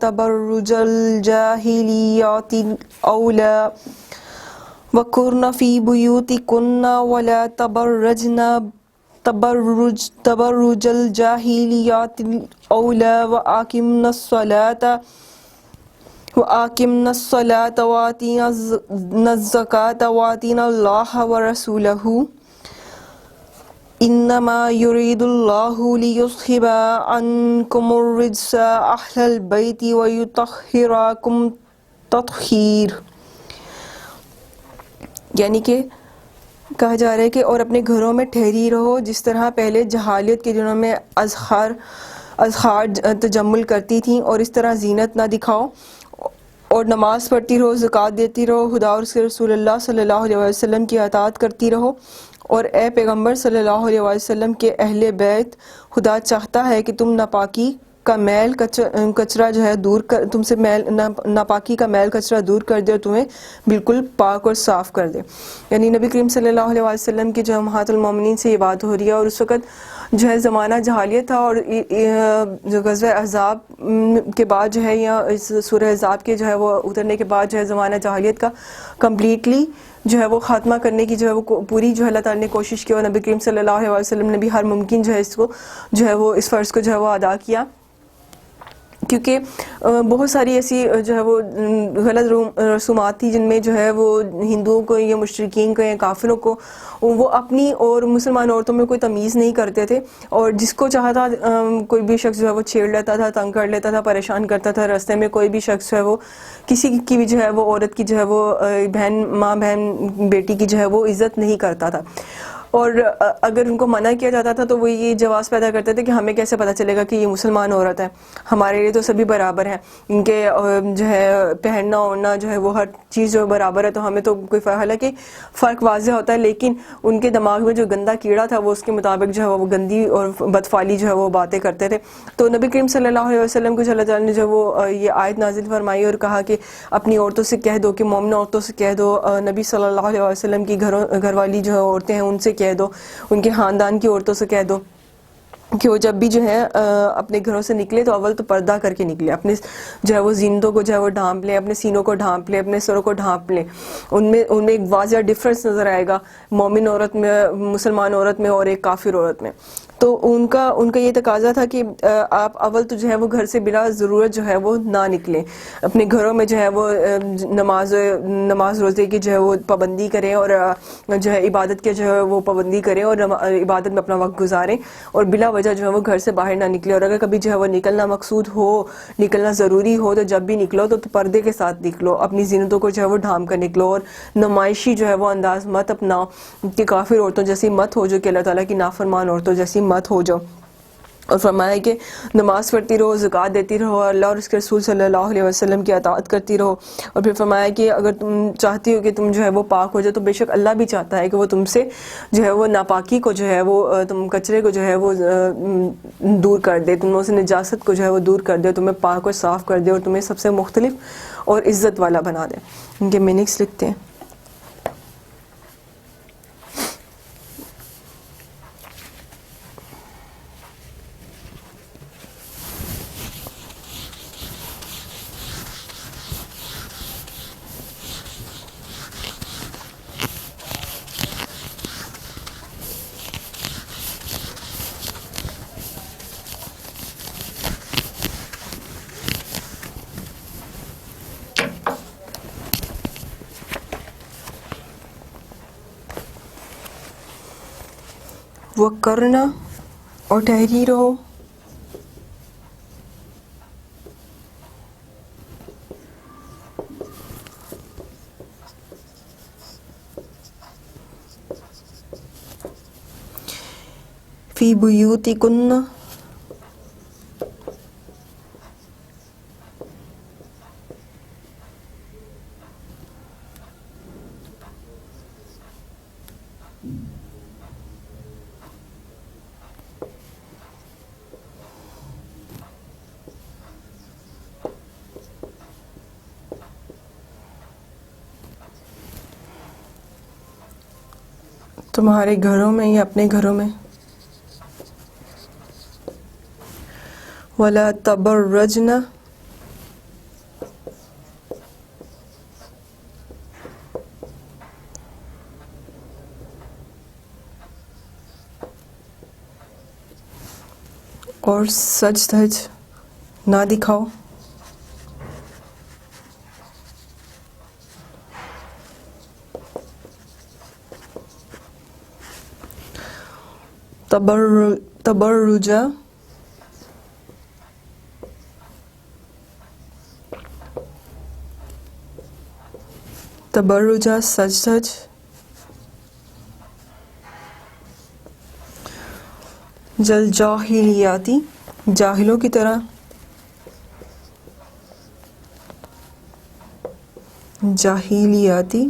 تبرج الجاهليات الأولى وقرن في بيوتكن ولا تبرجنا تبرج الجاهليات الأولى وأقمنا الصلاة وآتينا الزكاة وأطعنا الله ورسوله انما يريد الله ليذهب عنكم الرجس اهل البيت ويطهركم تطهير. یعنی کہ کہا جا رہا ہے کہ اور اپنے گھروں میں ٹھہری رہو جس طرح پہلے جہالیت کے دنوں میں اظہار تجمل کرتی تھیں, اور اس طرح زینت نہ دکھاؤ اور نماز پڑھتی رہو, زکوٰۃ دیتی رہو, خدا اور اس کے رسول اللہ صلی اللہ علیہ وسلم کی اطاعت کرتی رہو. اور اے پیغمبر صلی اللہ علیہ وسلم کے اہل بیت, خدا چاہتا ہے کہ تم ناپاکی کا میل کچرا جو ہے دور کر, تم سے ناپاکی کا میل کچرا دور کر دے اور تمہیں بالکل پاک اور صاف کر دے. یعنی نبی کریم صلی اللہ علیہ وسلم کی جو امہات المومنین سے یہ بات ہو رہی ہے, اور اس وقت جو ہے زمانہ جہالیت تھا, اور جو غزوہ احزاب کے بعد جو ہے یا اس سورہ احزاب کے جو ہے وہ اترنے کے بعد جو ہے زمانہ جہالیت کا کمپلیٹلی جو ہے وہ خاتمہ کرنے کی جو ہے وہ پوری جو ہے اللہ تعالیٰ نے کوشش کی, اور نبی کریم صلی اللہ علیہ وسلم نے بھی ہر ممکن جو ہے اس کو جو ہے وہ اس فرض کو جو ہے وہ ادا کیا, کیونکہ بہت ساری ایسی جو ہے وہ غلط رسومات تھی جن میں جو ہے وہ ہندوؤں کو یا مشرکین کو یا کافروں کو وہ اپنی اور مسلمان عورتوں میں کوئی تمیز نہیں کرتے تھے, اور جس کو چاہتا کوئی بھی شخص جو ہے وہ چھیڑ لیتا تھا, تنگ کر لیتا تھا, پریشان کرتا تھا. راستے میں کوئی بھی شخص جو ہے وہ کسی کی بھی جو ہے وہ عورت کی جو ہے وہ بہن, ماں بہن, بیٹی کی جو ہے وہ عزت نہیں کرتا تھا. اور اگر ان کو منع کیا جاتا تھا تو وہ یہ جواز پیدا کرتے تھے کہ ہمیں کیسے پتہ چلے گا کہ یہ مسلمان عورت ہے, ہمارے لیے تو سبھی برابر ہیں, ان کے جو ہے پہننا اوڑھنا جو ہے وہ ہر چیز جو برابر ہے, تو ہمیں تو کوئی حالانکہ فرق واضح ہوتا ہے, لیکن ان کے دماغ میں جو گندا کیڑا تھا وہ اس کے مطابق جو ہے وہ گندی اور بدفعلی جو ہے وہ باتیں کرتے تھے. تو نبی کریم صلی اللہ علیہ وسلم کو اللہ تعالیٰ نے جو وہ یہ آیت نازل فرمائی اور کہا کہ اپنی عورتوں سے کہہ دو, کہ مومن عورتوں سے کہہ دو, نبی صلی اللہ علیہ وسلم کی گھر والی جو عورتیں ہیں ان سے کہہ دو, ان کے خاندان کی عورتوں سے کہہ دو کہ وہ جب بھی جو ہے اپنے گھروں سے نکلے تو اول تو پردہ کر کے نکلے, اپنے جو ہے وہ زینتوں کو جو ہے وہ ڈھانپ لیں, اپنے سینوں کو ڈھانپ لیں, اپنے سروں کو ڈھانپ لیں. ان میں ایک واضح ڈفرینس نظر آئے گا مومن عورت میں, مسلمان عورت میں اور ایک کافر عورت میں. تو ان کا یہ تقاضا تھا کہ آپ اول تو جو ہے وہ گھر سے بلا ضرورت جو ہے وہ نہ نکلیں, اپنے گھروں میں جو ہے وہ نماز روزے کی جو ہے وہ پابندی کریں, اور جو ہے عبادت کے جو ہے وہ پابندی کریں, اور عبادت میں اپنا وقت گزاریں, اور بلا وجہ جو ہے وہ گھر سے باہر نہ نکلے. اور اگر کبھی جو ہے وہ نکلنا مقصود ہو, نکلنا ضروری ہو, تو جب بھی نکلو تو پردے کے ساتھ نکلو, اپنی زینتوں کو جو ہے وہ ڈھانپ کر نکلو, اور نمائشی جو ہے وہ انداز مت اپناؤ کہ کافر عورتوں جیسی مت ہو جو کہ اللہ تعالیٰ کی نافرمان عورتوں جیسی مت ہو جاؤ. اور فرمایا کہ نماز پڑھتی رہو, زکوٰۃ دیتی رہو, اللہ اور اس کے رسول صلی اللہ علیہ وسلم کی اطاعت کرتی رہو. اور پھر فرمایا کہ اگر تم چاہتی ہو کہ تم جو ہے وہ پاک ہو جاؤ تو بے شک اللہ بھی چاہتا ہے کہ وہ تم سے جو ہے وہ ناپاکی کو جو ہے وہ تم کچرے کو جو ہے وہ دور کر دے, تم سے نجاست کو جو ہے وہ دور کر دے, تمہیں پاک اور صاف کر دے, اور تمہیں سب سے مختلف اور عزت والا بنا دے. ان کے میننگس لکھتے ہیں. وہ کرنا اور ٹھہری رہو فی بیوتکن تمہارے گھروں میں یا اپنے گھروں میں. وَلَا تَبَرَّجْنَ اور سج دھج نہ دکھاؤ. تبرجا تبرجا سج دھج جل جاہلیاتی جاہلوں کی طرح. جاہلیاتی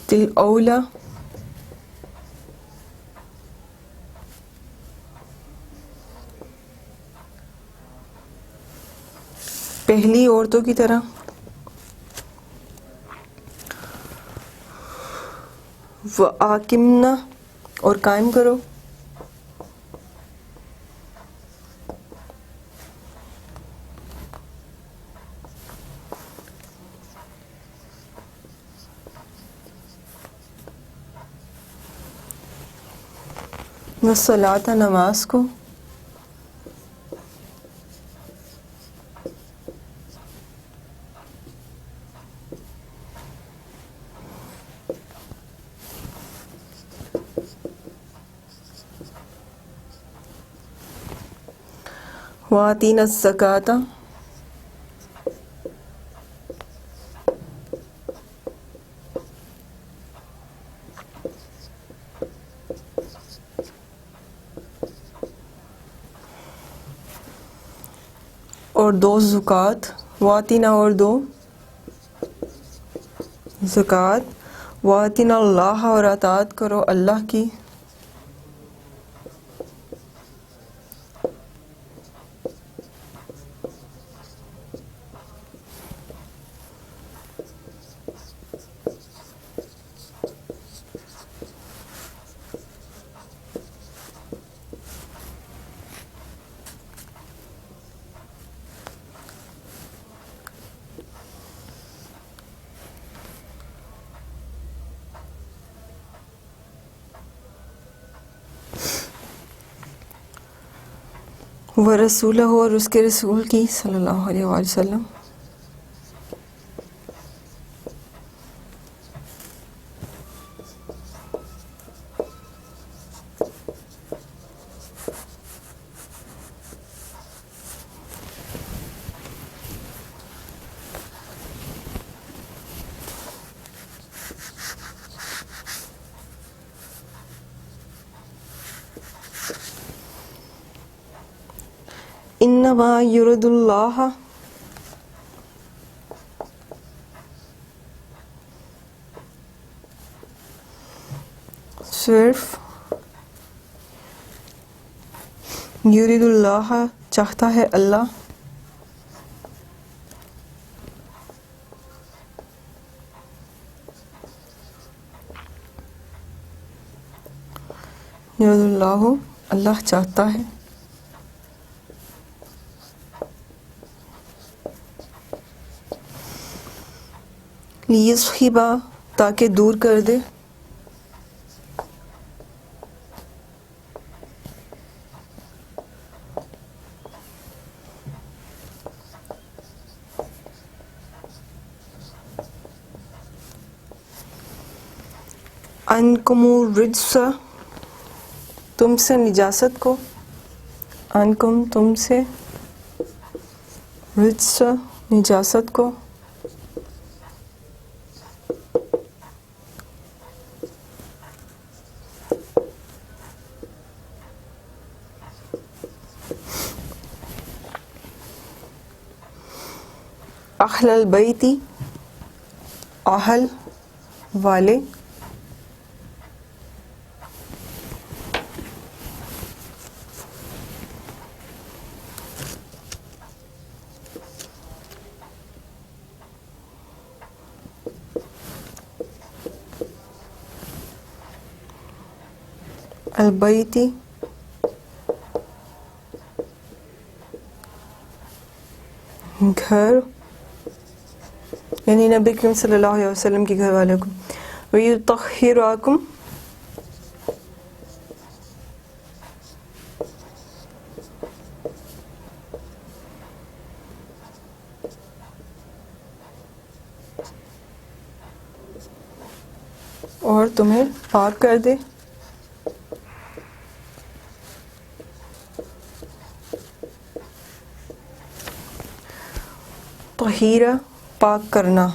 تل اولا پہلی عورتوں کی طرح. وَأَقِمْنَا اور قائم کرو. والصلاۃ نماز کو. وَآتِينَا الزَّكَاةَ اور دو زکوٰۃ. وَآتِينَا اور دو زکوٰۃ. وَآتِينَا اللہ اور اطاعت کرو اللہ کی. ورسولہ اور اس کے رسول کی صلی اللہ علیہ وآلہ وسلم. انما یرید اللہ صرف یرید اللہ چاہتا ہے اللہ یرید اللہ اللہ چاہتا ہے لیصحبا تاکہ دور کر دے عنکم الرجس تم سے نجاست کو عنکم تم سے رجس نجاست کو اہل البیتی اہل والے البیتی گھر یعنی نبی کریم صلی اللہ علیہ وسلم کے گھر والوں کو، وَيُطَهِّرَكُمْ اور تمہیں پاک کر دے، طہیرہ پاک کرنا،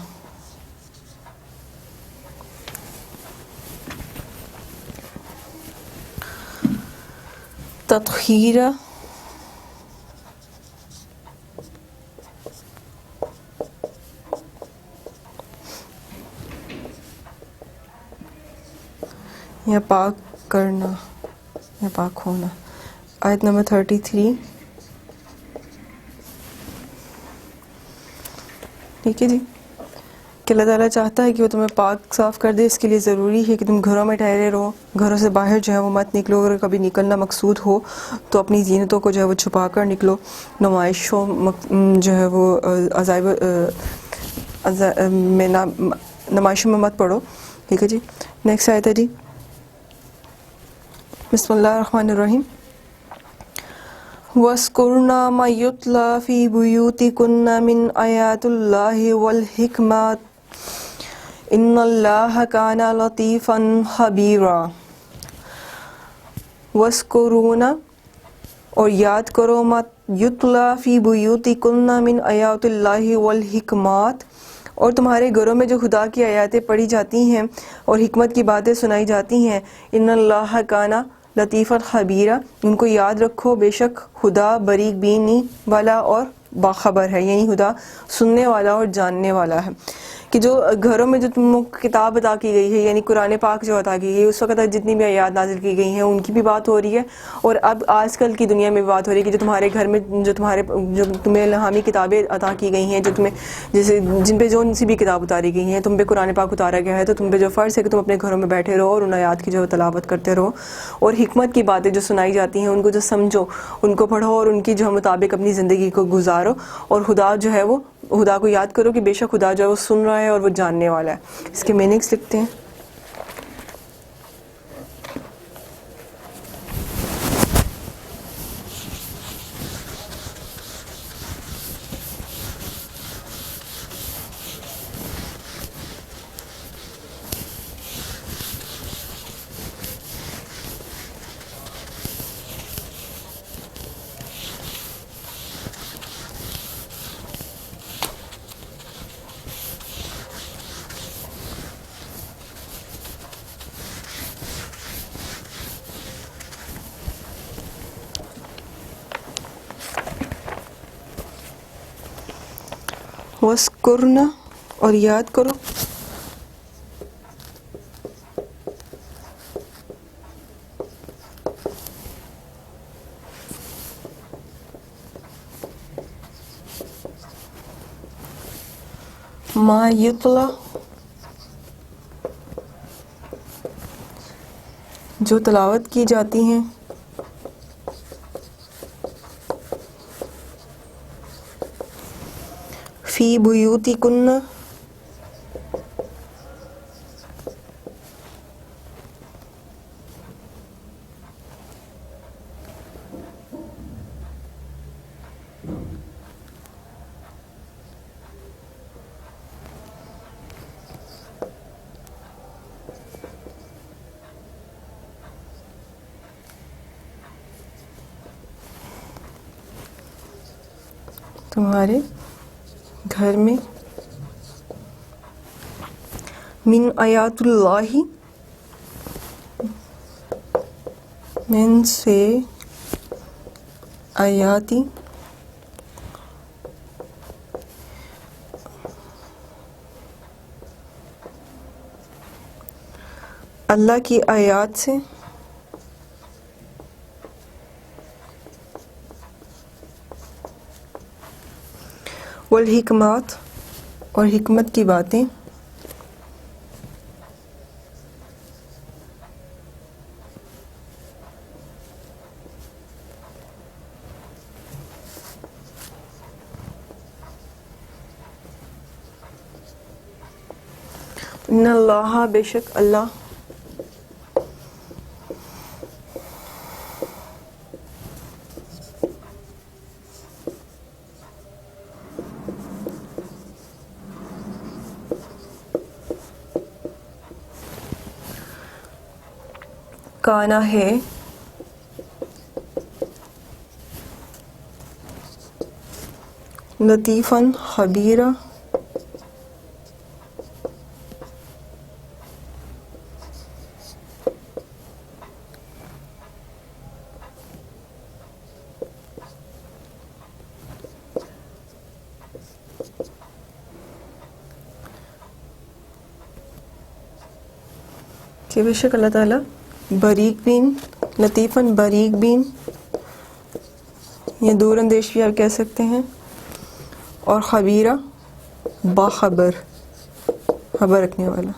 تطہیرہ یا پاک کرنا یا پاک ہونا۔ آیت نمبر 33، ٹھیک ہے جی، کہ اللہ تعالیٰ چاہتا ہے کہ وہ تمہیں پاک صاف کر دے، اس کے لیے ضروری ہے کہ تم گھروں میں ٹھہرے رہو، گھروں سے باہر جو ہے وہ مت نکلو، اگر کبھی نکلنا مقصود ہو تو اپنی زینتوں کو جو ہے وہ چھپا کر نکلو، نمائشوں جو ہے وہ عزائب میں نمائشوں میں مت پڑو، ٹھیک ہے جی۔ نیکسٹ آیت ہے جی، بسم اللہ الرحمن الرحیم، وَاذْكُرْنَا مَا يُتْلَى فِي بُيُوتِكُنَّ مِنْ آيَاتِ اللَّهِ وَالْحِكْمَةِ إِنَّ اللَّهَ كَانَ لَطِيفًا خَبِيرًا۔ وَاذْكُرْنَا اور یاد کرو، مَا يُتْلَى فِي بُيُوتِكُنَّ مِنْ آيَاتِ اللَّهِ وَالْحِكْمَةِ اور تمہارے گھروں میں جو خدا کی آیاتیں پڑھی جاتی ہیں اور حکمت کی باتیں سنائی جاتی ہیں، ان اللہ کانا لطیف خبیرہ، ان کو یاد رکھو، بے شک خدا باریک بینی والا اور باخبر ہے، یعنی خدا سننے والا اور جاننے والا ہے۔ کہ جو گھروں میں جو تم لوگ کو کتاب عطا کی گئی ہے، یعنی قرآن پاک جو عطا کی گئی ہے، اس وقت جتنی بھی آیات نازل کی گئی ہیں ان کی بھی بات ہو رہی ہے، اور اب آج کل کی دنیا میں بھی بات ہو رہی ہے کہ جو تمہارے گھر میں جو تمہیں الہامی کتابیں عطا کی گئی ہیں، جو تمہیں جیسے جن پہ جو سی بھی کتاب اتاری گئی ہیں، تم پہ قرآن پاک اتارا گیا ہے، تو تم پہ جو فرض ہے کہ تم اپنے گھروں میں بیٹھے رہو اور ان آیات کی جو تلاوت کرتے رہو، اور حکمت کی باتیں جو سنائی جاتی ہیں ان کو جو سمجھو، ان کو پڑھو اور ان کی جو مطابق اپنی زندگی کو گزارو، اور خدا جو ہے وہ خدا کو یاد کرو کہ بے شک خدا جو ہے وہ سن رہا ہے اور وہ جاننے والا ہے۔ اس کے میننگس لکھتے ہیں۔ وَاذْكُرْنَا اور یاد کرو، ما یتلا جو تلاوت کی جاتی ہیں، فی بیوتکن تمہارے گھر میں، من آیات اللہ من سے آیاتی اللہ کی آیات سے، والحکمات اور حکمت کی باتیں، ان اللہ بے شک اللہ کانا ہے لطیفاً خبیرہ کہ بے شک اللہ تعالیٰ بریک بین، لطیفاً بریک بین، یہ دور اندیش بھی آپ کہہ سکتے ہیں، اور خبیرہ باخبر، خبر رکھنے والا۔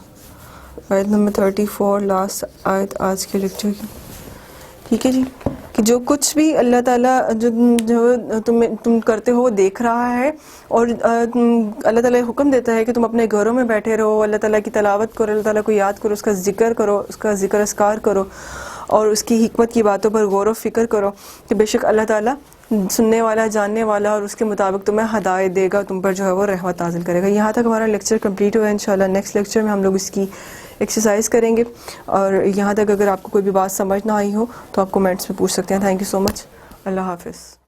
آیت نمبر 34 لاسٹ آیت آج کے لیکچر کی، ٹھیک ہے جی، کہ جو کچھ بھی اللہ تعالیٰ جو تم کرتے ہو وہ دیکھ رہا ہے، اور اللہ تعالیٰ حکم دیتا ہے کہ تم اپنے گھروں میں بیٹھے رہو، اللہ تعالیٰ کی تلاوت کرو، اللہ تعالیٰ کو یاد کرو، اس کا ذکر کرو، اس کا ذکر اذکار کرو، اور اس کی حکمت کی باتوں پر غور و فکر کرو، کہ بے شک اللہ تعالیٰ سننے والا، جاننے والا، اور اس کے مطابق تمہیں ہدایت دے گا، تم پر جو ہے وہ رحمت نازل کرے گا۔ یہاں تک ہمارا لیکچر کمپلیٹ ہوا ہے، انشاءاللہ نیکسٹ لیکچر میں ہم لوگ اس کی ایکسرسائز کریں گے، اور یہاں تک اگر آپ کو کوئی بھی بات سمجھ نہ آئی ہو تو آپ کومنٹس میں پوچھ سکتے ہیں۔ تھینک یو سو مچ، اللہ حافظ۔